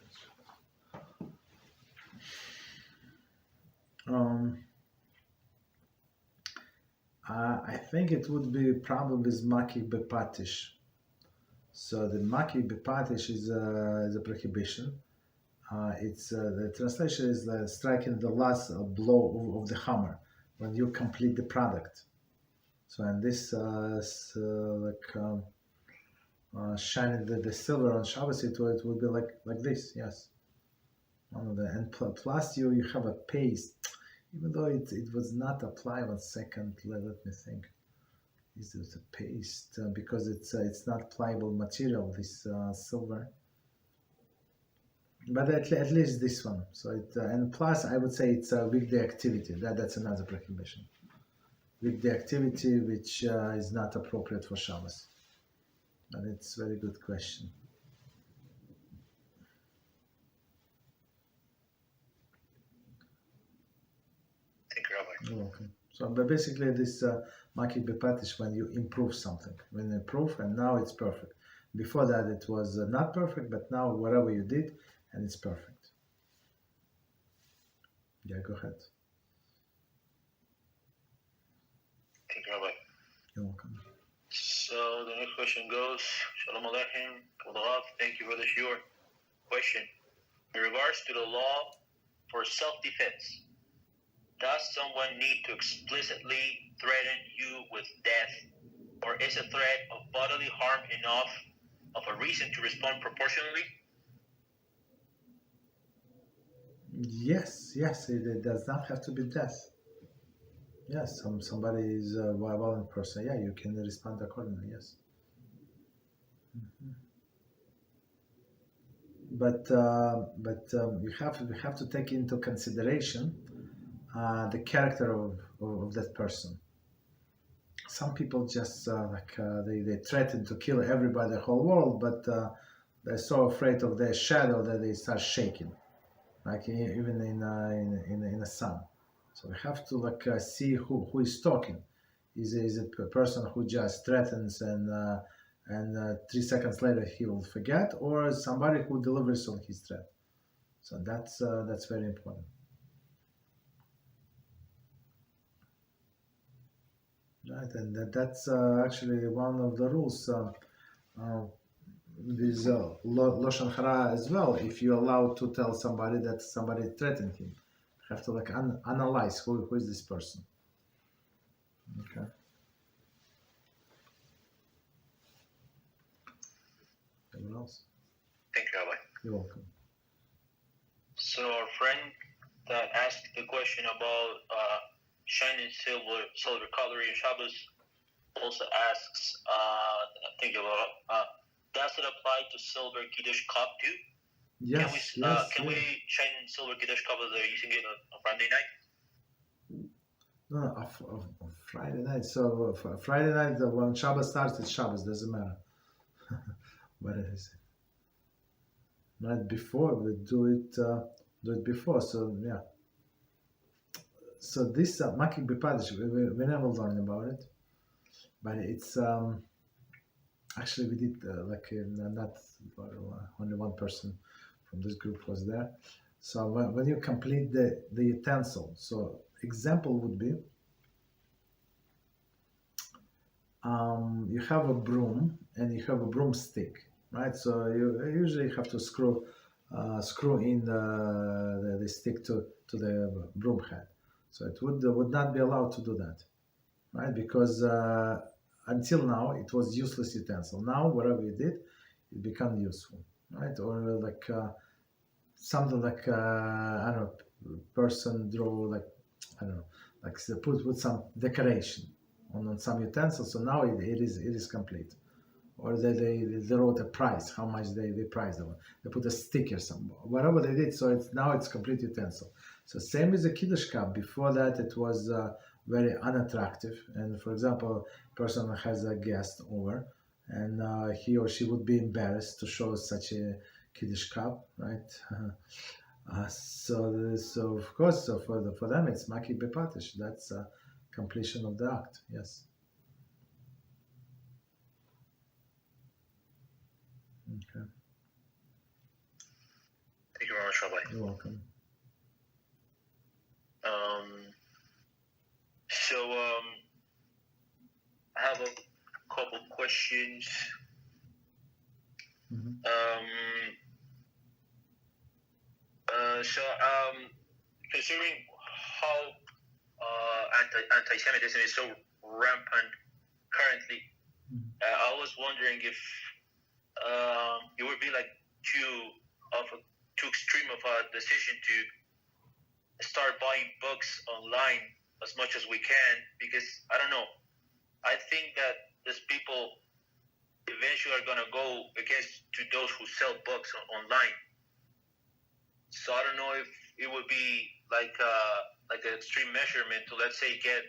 I think it would be probably Maki Bepatish. So the Maki Bepatish is a prohibition. It's the translation is striking the last blow of the hammer when you complete the product. So and this shining the silver on Shabbos, it would be like this, yes. And plus you have a paste, even though it was not applied. 1 second, let me think. Is it a paste because it's not pliable material, this silver. But at least this one. So and plus I would say it's a weekday activity. That's another prohibition. Weekday activity which is not appropriate for Shabbos. But it's a very good question. Thank you, Rabbi. You're welcome. So but basically this Maki Bepat is when you improve something. When you improve and now it's perfect. Before that it was not perfect, but now whatever you did, and it's perfect. Yeah, go ahead. Thank you, Rabbi. You're welcome. So the next question goes, Shalom Aleichem, Kavod Arav. Thank you for the Shiur. Question: in regards to the law for self-defense, does someone need to explicitly threaten you with death, or is a threat of bodily harm enough of a reason to respond proportionally? Yes, it does not have to be death. Yes, somebody is a violent person. Yeah, you can respond accordingly. Yes, but you have to take into consideration the character of that person. Some people just they threaten to kill everybody, the whole world, but they're so afraid of their shadow that they start shaking. Like even in a sun, so we have to see who is talking. Is it a person who just threatens and 3 seconds later he will forget, or somebody who delivers on his threat? So that's very important. Right, and that's actually one of the rules. With Lashon Hara as well. If you're allowed to tell somebody that somebody threatened him, you have to analyze who is this person. Okay. Anyone else? Thank you, Rabbi. You're welcome. So our friend that asked the question about shining silver cutlery in Shabbos also asks, think about does it apply to silver Kiddush cup too? Yes, can we shine silver Kiddush cup as they're using it on Friday night? No, on Friday night. So Friday night, when Shabbos starts, it's Shabbos. Doesn't matter. What is it? Night before we do it before. So yeah. So this Maki Bepadish, we never learned about it, but it's actually we did not only one person from this group was there. So when you complete the utensil, so example would be you have a broom and you have a broomstick, right? So you usually have to screw in the stick to the broom head. So it would not be allowed to do that, right? Because until now it was useless utensil. Now whatever you did, it become useful, right? Or like something like I don't know, person draw like I don't know, like put some decoration on some utensil. So now it is complete. Or they wrote a price, how much they price them. They put a sticker, some whatever they did. So now it's complete utensil. So same as the Kiddush cup. Before that, it was very unattractive. And for example, a person has a guest over, and he or she would be embarrassed to show such a Kiddush cup, right? So of course, so for them, it's maki bepatish. That's completion of the act. Yes. Okay. Thank you very much, Rabbi. You're welcome. I have a couple questions. Mm-hmm. Considering how anti-Semitism is so rampant currently, I was wondering if it would be like too extreme of a decision to start buying books online as much as we can, because I don't know. I think that these people eventually are gonna go against to those who sell books online. So I don't know if it would be like an extreme measurement to, let's say, get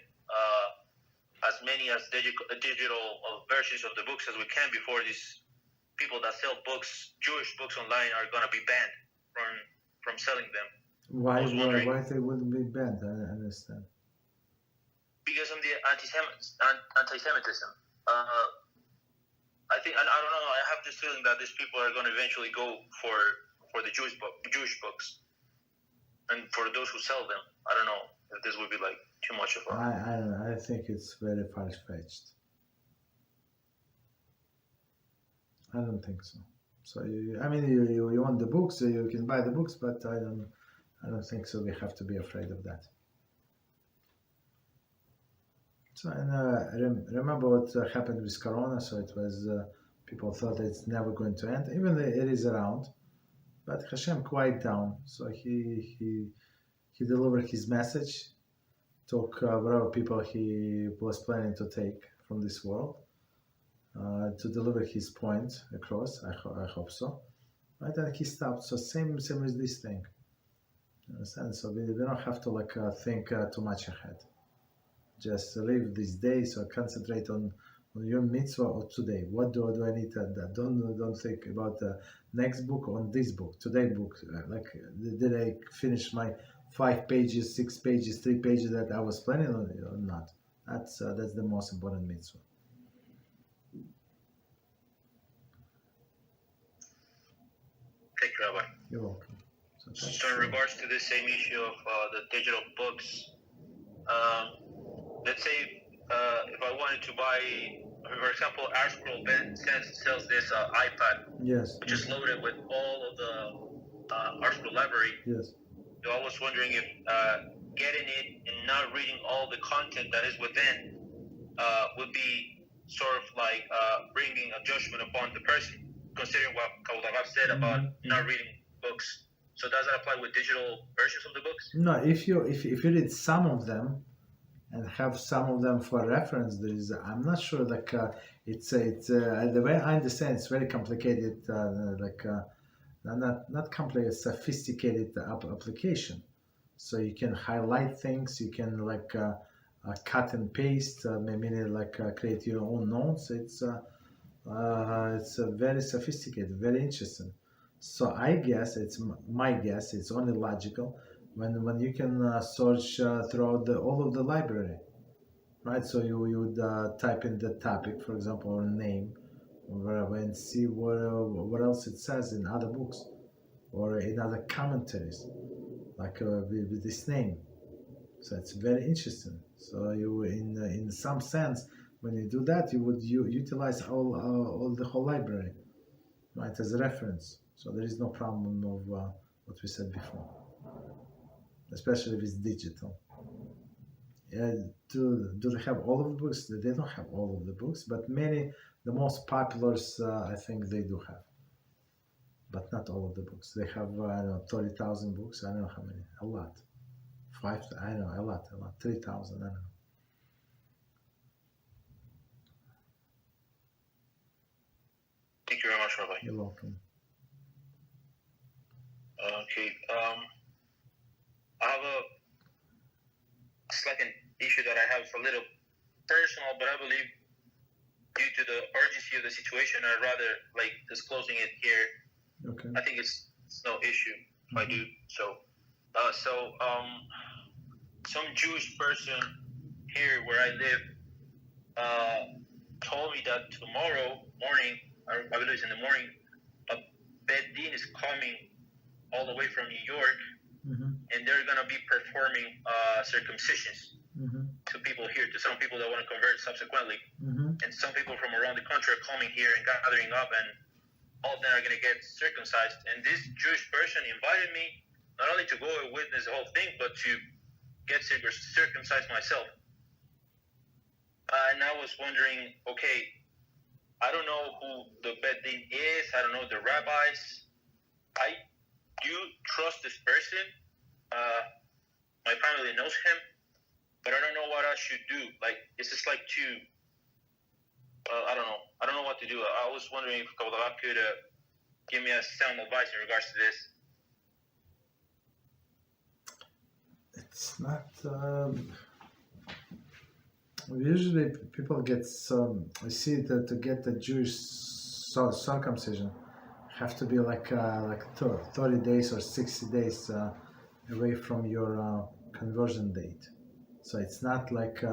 as many as digital versions of the books as we can before these people that sell books, Jewish books online, are gonna be banned from selling them. Why they wouldn't be banned? I understand. Because of the anti-Semitism. I think, and I don't know, I have this feeling that these people are going to eventually go for the Jewish books, and for those who sell them. I don't know if this would be like too much of a. I don't know. I think it's very far-fetched. I don't think so. So you want the books, so you can buy the books, but I don't think so. We have to be afraid of that. So and remember what happened with Corona. So it was people thought it's never going to end, even though it is around. But Hashem quieted down. So he delivered his message, took whatever people he was planning to take from this world to deliver his point across. I hope so. Right, and he stopped. So same as this thing. You understand? So we don't have to think too much ahead. Just live this day, so concentrate on your mitzvah of today. What do I need to do? Don't think about the next book on this book, today book. Did I finish my 5 pages, 6 pages, 3 pages that I was planning on or not? That's the most important mitzvah. Thank you, Rabbi. You're welcome. So in regards to this same issue of the digital books, let's say if I wanted to buy, for example, ArtScroll sells this iPad, yes, which is loaded with all of the ArtScroll library. Yes. So I was wondering if getting it and not reading all the content that is within would be sort of like bringing a judgment upon the person, considering what I've said about not reading books. So does that apply with digital versions of the books? No, if you read some of them and have some of them for reference, I'm not sure it's the way I understand it's very complicated, not complicated, sophisticated application. So you can highlight things, you can cut and paste, meaning create your own notes. It's very sophisticated, very interesting. So I guess my guess. It's only logical when you can search throughout all of the library, right? So you would type in the topic, for example, or name, or whatever, and see what else it says in other books or in other commentaries, with this name. So it's very interesting. So you, in some sense, When you do that, you would utilize all the whole library, right, as a reference. So there is no problem of what we said before, especially if it's digital. Do they have all of the books? They don't have all of the books, but many, the most popular, I think they do have, but not all of the books. They have, I don't know, 30,000 books. I don't know how many. A lot. 5, I don't know, a lot. 3,000, I don't know. Thank you very much, Rabbi. You're welcome. Okay. I have it's like an issue that I have. It's a little personal, but I believe due to the urgency of the situation, I'd rather like disclosing it here. Okay. I think it's no issue if I do so. Some Jewish person here where I live told me that tomorrow morning, I believe it's in the morning, a Beit Din is coming all the way from New York, and they're going to be performing circumcisions to people here, to some people that want to convert subsequently. And some people from around the country are coming here and gathering up, and all of them are going to get circumcised. And this Jewish person invited me not only to go and witness the whole thing, but to get circumcised myself. And I was wondering, okay, I don't know who the Beit Din is. I don't know the rabbis. I do trust this person. My family knows him, but I don't know what I should do. Like, it's just like I don't know. I don't know what to do. I was wondering if Kabbalah could give me a sound advice in regards to this. It's not. Usually, people get some. I see that to get the Jewish circumcision, have to be like 30 days or 60 days away from your conversion date. So it's not like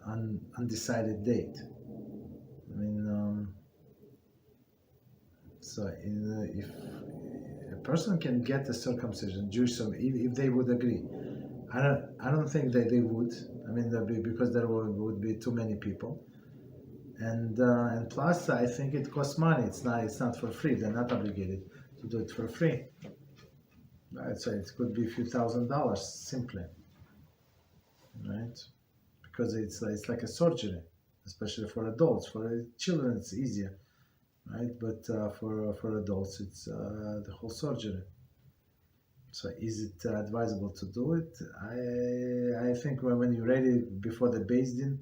an undecided date. I mean, if a person can get the circumcision, Jewish, if they would agree, I don't think that they would. I mean, because there would be too many people, and plus, I think it costs money. It's not for free. They're not obligated to do it for free. Right? So it could be a few $1,000s simply, right? Because it's like a surgery, especially for adults. For children, it's easier, right? But for adults, it's the whole surgery. So is it advisable to do it? I think when you're ready before the Beis Din,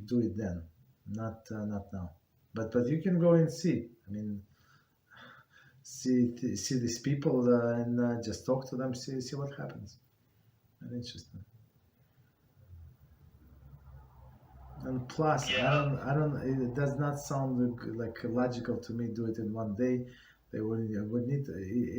do it then, not now. But you can go and see. I mean, see these people and just talk to them. See what happens. And interesting. And plus, I don't. It does not sound like logical to me. Do it in one day. They would need,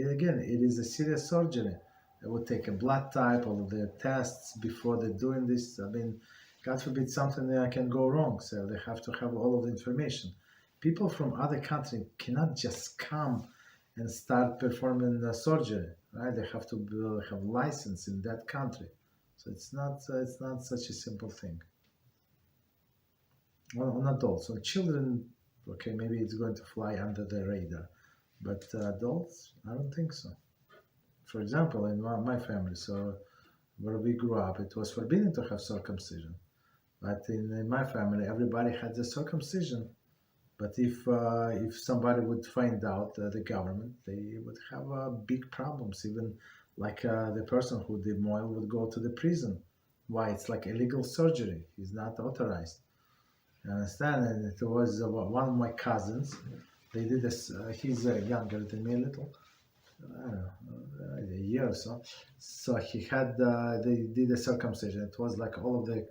again, it is a serious surgery. They would take a blood type, all of their tests before they're doing this. I mean, God forbid something that can go wrong. So they have to have all of the information. People from other countries cannot just come and start performing the surgery, right? They have to have license in that country. So it's not such a simple thing. On adults, on children, okay, maybe it's going to fly under the radar. But adults, I don't think so. For example, in my family, so where we grew up, it was forbidden to have circumcision. But in my family, everybody had the circumcision. But if somebody would find out, the government, they would have big problems. Even like the person who did Moyle would go to the prison. Why? It's like illegal surgery. He's not authorized. You understand? And it was one of my cousins. They did this. He's younger than me a little, I don't know, a year or so. So he had. They did a circumcision. It was like all of the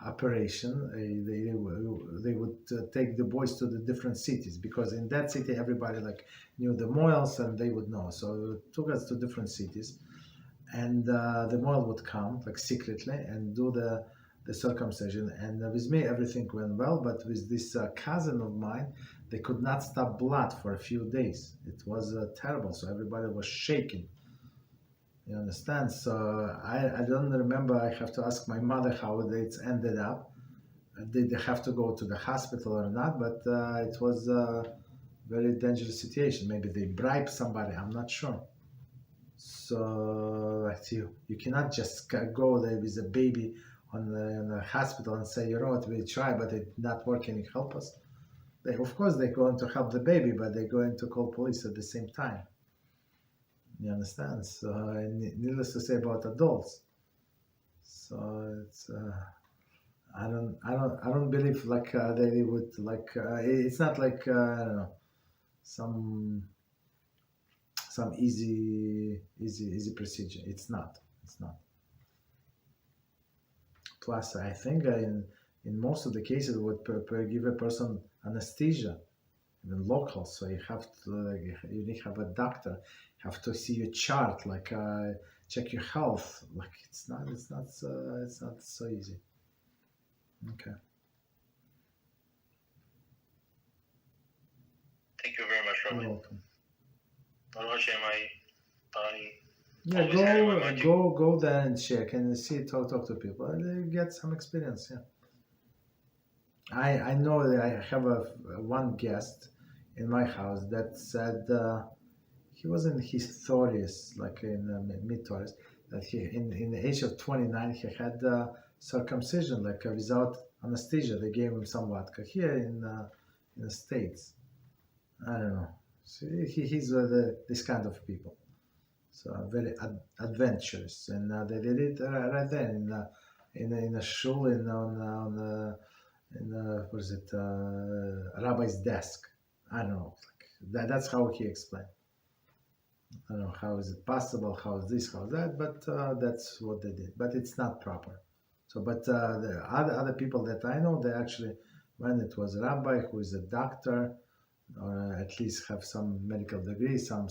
operation. They would take the boys to the different cities because in that city everybody like knew the Moyles and they would know. So it took us to different cities, and the Moyle would come like secretly and do the circumcision, and with me everything went well, but with this cousin of mine, they could not stop blood for a few days. It was terrible, so everybody was shaking. You understand? So I don't remember. I have to ask my mother how it ended up. Did they have to go to the hospital or not? But it was a very dangerous situation. Maybe they bribed somebody. I'm not sure. So you cannot just go there with a baby in the hospital and say, you know what, we try, but it not work. Can you help us? Of course, they're going to help the baby, but they're going to call police at the same time. You understand? So, needless to say about adults. So it's I don't believe like they would like. It's not like I don't know some easy procedure. It's not. Plus, I think in most of the cases would give a person anesthesia, even local. So you have to you need to have a doctor, have to see your chart, like check your health. Like it's not so easy. Okay. Thank you very much, Rabbi. You're welcome. Hashem, Yeah, go there and check and see, talk to people, and get some experience. Yeah. I know that I have one guest in my house that said he was in his 30s, like in mid-30s, that he in the age of 29 he had circumcision, like without anesthesia. They gave him some vodka here in the States. I don't know. So he's this kind of people. So very adventurous, and they did it right there in a shul in what is it, Rabbi's desk. I don't know. Like that's how he explained. I don't know how is it possible, how is this, how is that, but that's what they did. But it's not proper. So, but the other people that I know, they actually, when it was a rabbi who is a doctor, or at least have some medical degree, some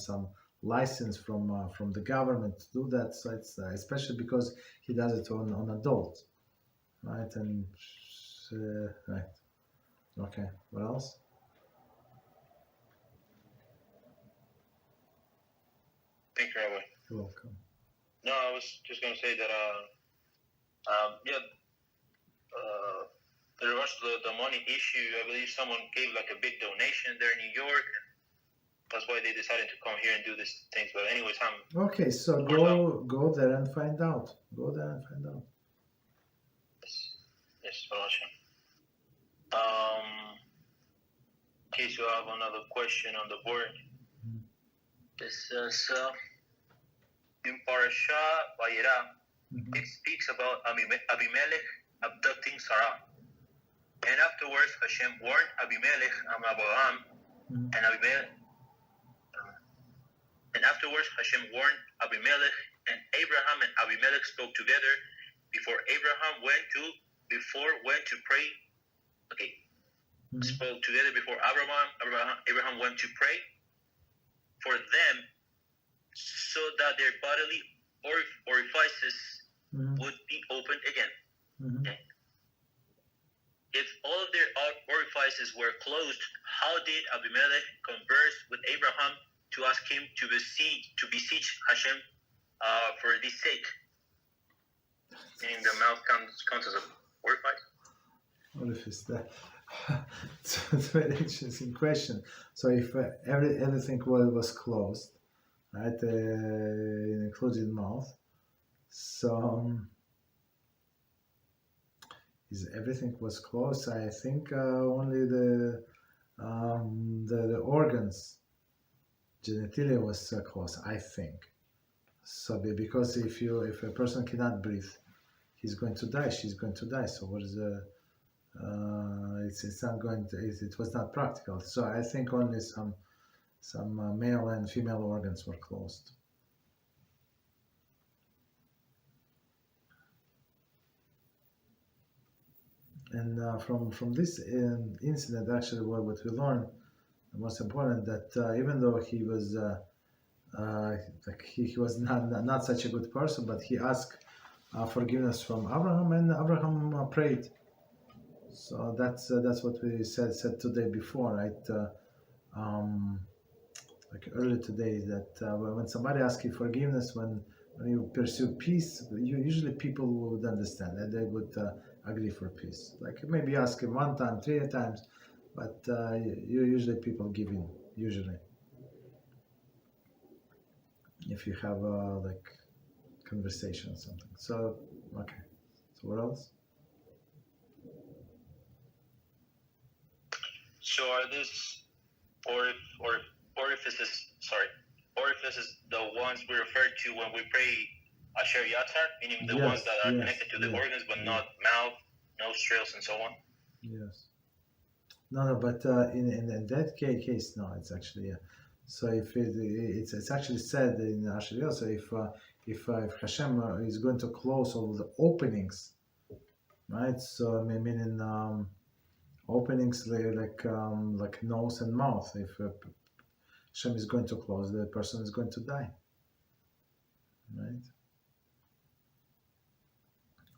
license from the government to do that. So it's especially because he does it on adults, right? And right. Okay. What else? Thank you, Rabbi. You're welcome. No, I was just going to say that, in regards to the money issue, I believe someone gave like a big donation there in New York. That's why they decided to come here and do these things. But anyways, okay, so go there and find out. Go there and find out. Yes, Hashem. In case you have another question on the board. This is in Parasha Vayera. It speaks about Abimelech abducting Sarah. And afterwards, Hashem warned Abimelech and Avraham, and Abimelech. And afterwards, Hashem warned Abimelech, and Abraham and Abimelech spoke together before Abraham went to pray. Okay, spoke together before Abraham went to pray for them, so that their bodily orifices would be opened again. Okay. If all of their orifices were closed, how did Abimelech converse with Abraham to ask him to beseech Hashem for this sake? Meaning the mouth counts as an orifice? Orifice. It's a very interesting question. So if everything was closed, right, including mouth, so is everything was closed? I think only the organs, genitalia was closed, I think. So because if a person cannot breathe, he's going to die. She's going to die. So what is it's not going to. It was not practical. So I think only some male and female organs were closed. And from this incident, actually, what we learned, the most important, that even though he was he was not such a good person, but he asked forgiveness from Abraham, and Abraham prayed. So that's what we said today before, right? Like earlier today, that when somebody asks you forgiveness, when when you pursue peace, usually people would understand and they would agree for peace. Like maybe ask him 1 time, 3 times, but usually people give in. Usually, if you have like conversation or something. So okay. So what else? So are these orifices? Sorry, orifices the ones we refer to when we pray Asher Yatzar, meaning the ones that are connected to the organs, but not mouth, nostrils, and so on. Yes. No, but in that case, no, it's actually so if it's actually said in Asher Yatzar, if Hashem is going to close all the openings, right? So meaning openings like nose and mouth. If Hashem is going to close, the person is going to die, right?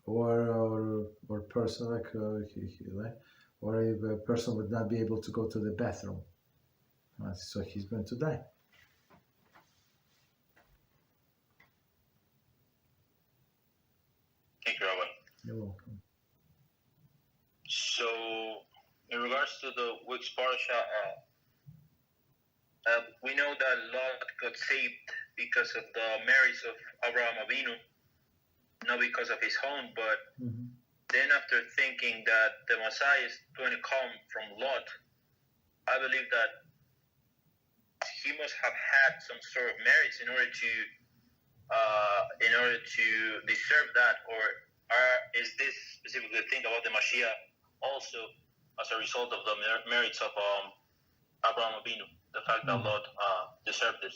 Or person like or if a person would not be able to go to the bathroom, right? So he's going to die. Thank you, Rabbi. You're welcome. So, in regards to the week's parasha, we know that Lot got saved because of the merits of Avraham Avinu, not because of his own, but then after thinking that the Messiah is going to come from Lot, I believe that he must have had some sort of merits in order to deserve that, or is this specifically the thing about the Mashiach also as a result of the merits of Avraham Avinu, the fact that Lot deserved this?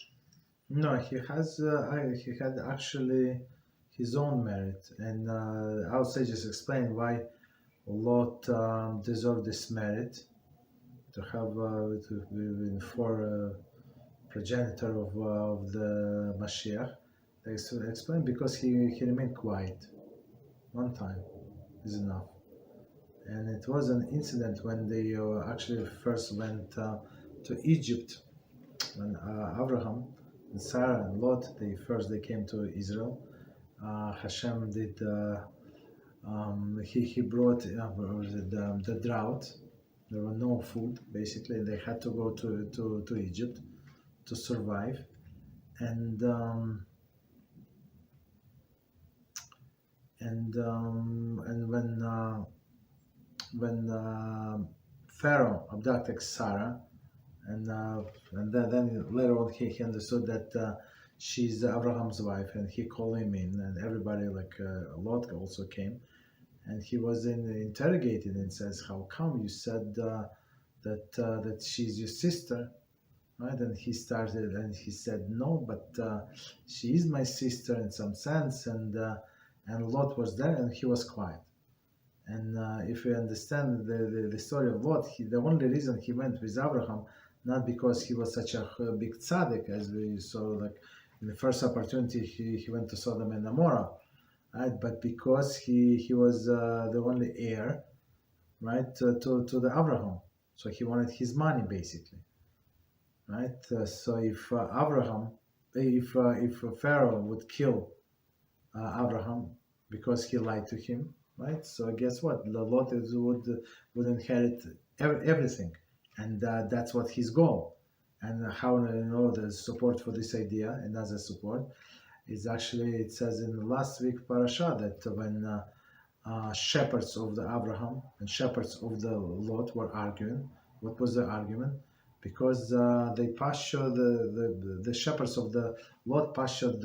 No, he had actually his own merit, and our sages explain why Lot deserved this merit to have for progenitor of the Mashiach. They explain because he remained quiet. 1 time is enough, and it was an incident when they actually first went to Egypt, when Avraham and Sarah and Lot they came to Israel. Hashem did he brought the drought. There was no food basically. They had to go to Egypt to survive, and when Pharaoh abducted Sarah, and then later on he understood that she's Abraham's wife, and he called him in, and everybody like Lot also came, and he was interrogated and says, "How come you said that she's your sister?" Right? And he said, "No, but she is my sister in some sense," and Lot was there, and he was quiet. And if we understand the story of Lot, the only reason he went with Abraham, not because he was such a big tzaddik, as we saw, like in the first opportunity he went to Sodom and Gomorrah, right? But because he was the only heir, right, to the Abraham, so he wanted his money basically, right? So if Pharaoh would kill Abraham because he lied to him, right? So guess what? Lot would inherit everything, and that's what his goal. And how the support for this idea, another support, is actually, it says in the last week parasha that when shepherds of the Abraham and shepherds of the Lot were arguing, what was the argument? Because they pasture the shepherds of the Lot pastured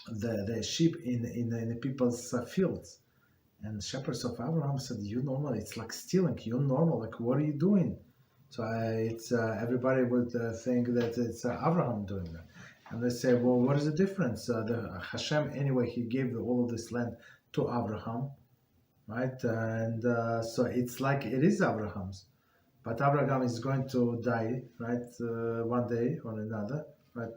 the sheep in the people's fields, and shepherds of Abraham said, "You normal? It's like stealing. You normal? Like what are you doing?" So it's everybody would think that it's Abraham doing that, and they say, "Well, what is the difference? The Hashem anyway, he gave all of this land to Abraham, right? And so it's like it is Abraham's, but Abraham is going to die, right? One day or another, right?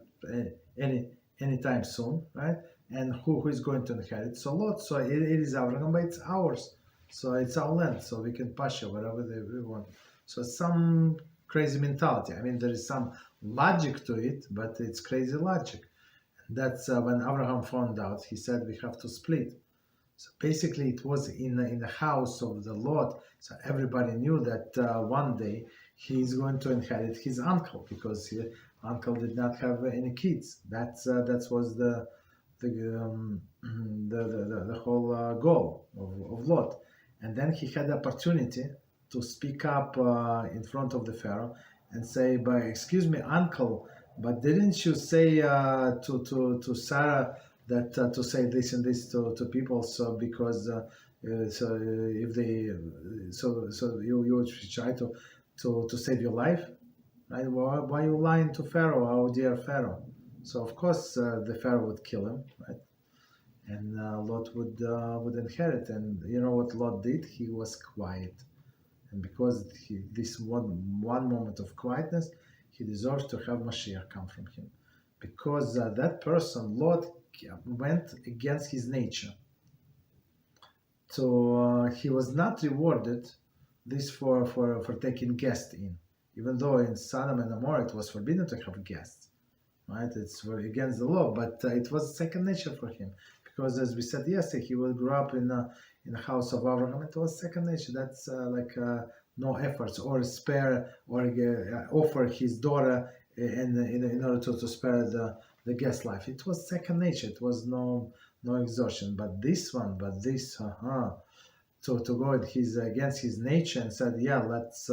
Anytime soon, right? And who is going to inherit? So Lot. So it is Abraham, but it's ours. So it's our land. So we can pasture whatever we want." So some crazy mentality. I mean, there is some logic to it, but it's crazy logic. That's when Avraham found out. He said we have to split. So basically, it was in the house of the Lord. So everybody knew that one day he's going to inherit his uncle, because his uncle did not have any kids. That was the whole goal of Lot. And then he had the opportunity to speak up in front of the Pharaoh and say, "But excuse me, uncle, but didn't you say to Sarah that to say this and this to people? So because if they so you would try to save your life, right? Why you lying to Pharaoh, our dear Pharaoh?" So of course the Pharaoh would kill him, right? And Lot would inherit. And you know what Lot did? He was quiet, and because this one moment of quietness, he deserves to have Mashiach come from him, because that person, Lot, went against his nature. So he was not rewarded this for taking guests in, even though in Sodom and Gomorrah it was forbidden to have guests, right? It's against the law, but it was second nature for him, because as we said yesterday, he will grow up in the house of Avraham. It was second nature. That's no efforts or spare or offer his daughter in order to spare the guest life. It was second nature. It was no exhaustion. But this to go against his nature and said, yeah, let's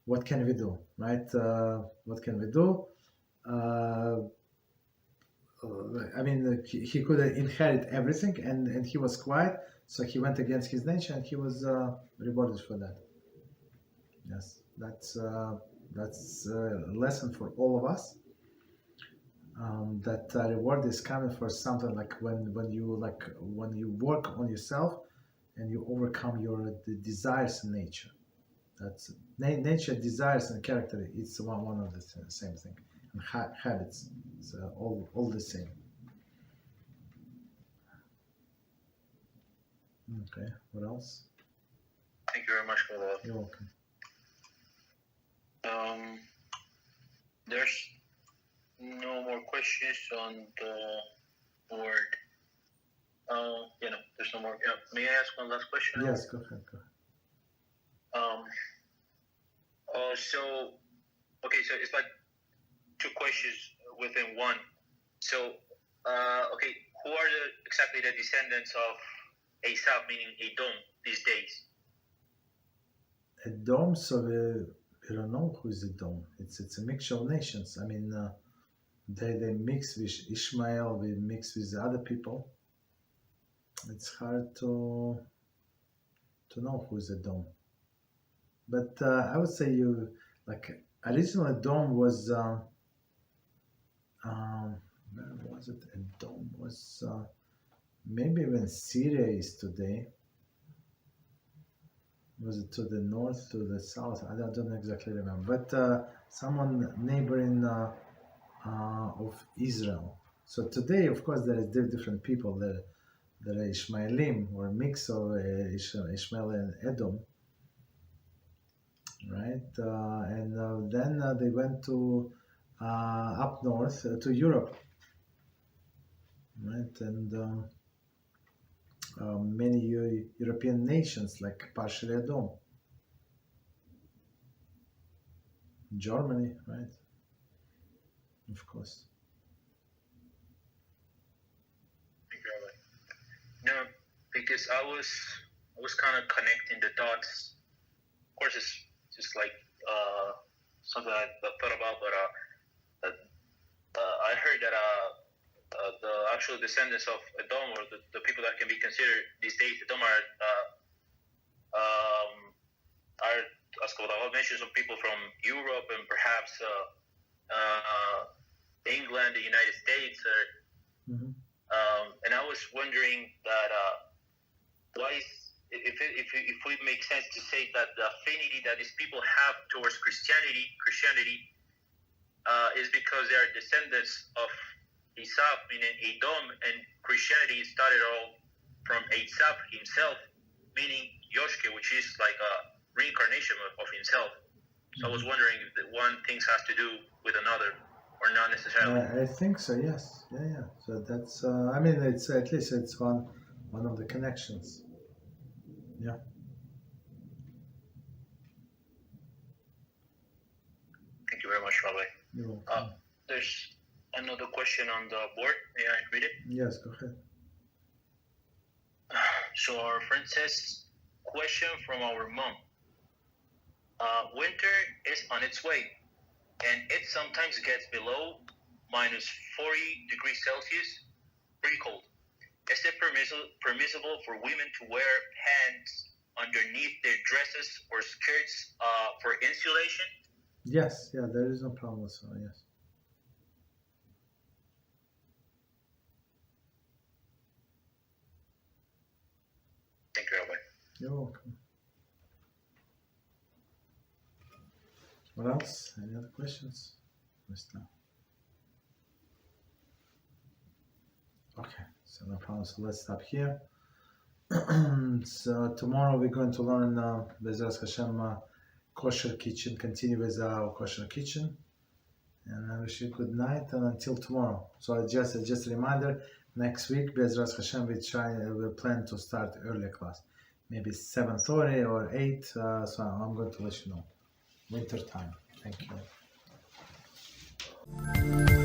what can we do, right? What can we do? I mean, he could inherit everything, and he was quiet, so he went against his nature, and he was rewarded for that. Yes, that's a lesson for all of us. That reward is coming for something like when you work on yourself and you overcome the desires in nature. That's nature, desires, and character. It's one of the same thing. And habits, it's all the same. Okay, what else? Thank you very much for that. You're welcome. There's no more questions on the board. There's no more. May I ask one last question? Yes, go ahead. So it's like two questions within one. So, who are exactly the descendants of Esau, meaning Edom, these days? Edom, so we don't know who is Edom. It's a mixture of nations. I mean, they mix with Ishmael, we mix with other people. It's hard to know who is Edom. But I would say original Edom was where was it? Edom was maybe when Syria is today. Was it to the north, to the south? I don't exactly remember. But someone neighboring of Israel. So today, of course, there is different people. There are Ishmaelim, or a mix of Ishmael and Edom. Right, and then they went to up north to Europe, right, and many European nations, like partially Edom, Germany, right, of course. Thank you, Rabbi. No, because I was kind of connecting the dots. Of course, it's just like something I thought about, but I heard that the actual descendants of Edom, or the people that can be considered these days Edom, are as I mentioned, some people from Europe and perhaps England, the United States, and I was wondering that why is if it makes sense to say that the affinity that these people have towards Christianity is because they are descendants of Esau, meaning Edom, and Christianity started all from Esau himself, meaning Yoshke, which is like reincarnation of himself. So I was wondering if the one thing has to do with another, or not necessarily. I think so. Yes. Yeah. So that's. I mean, it's at least it's one of the connections. Yeah. Thank you very much, Rabbi. You're welcome. There's another question on the board. May I read it? Yes. Go ahead. So our friend says, question from our mom. Winter is on its way, and it sometimes gets below minus 40 degrees Celsius, pretty cold. Is it permissible for women to wear pants underneath their dresses or skirts for insulation? Yes. Yeah. There is no problem with so. Yes. Thank you, Rabbi. You're welcome. What else? Any other questions? Okay, so no problem. So let's stop here. So tomorrow we're going to learn Beezrat Hashem kosher kitchen. Continue with our kosher kitchen, and I wish you good night and until tomorrow. So just a reminder. Next week, Beezrat Hashem, we plan to start early class, maybe 7:30 or 8. So I'm going to let you know. Winter time. Thank you.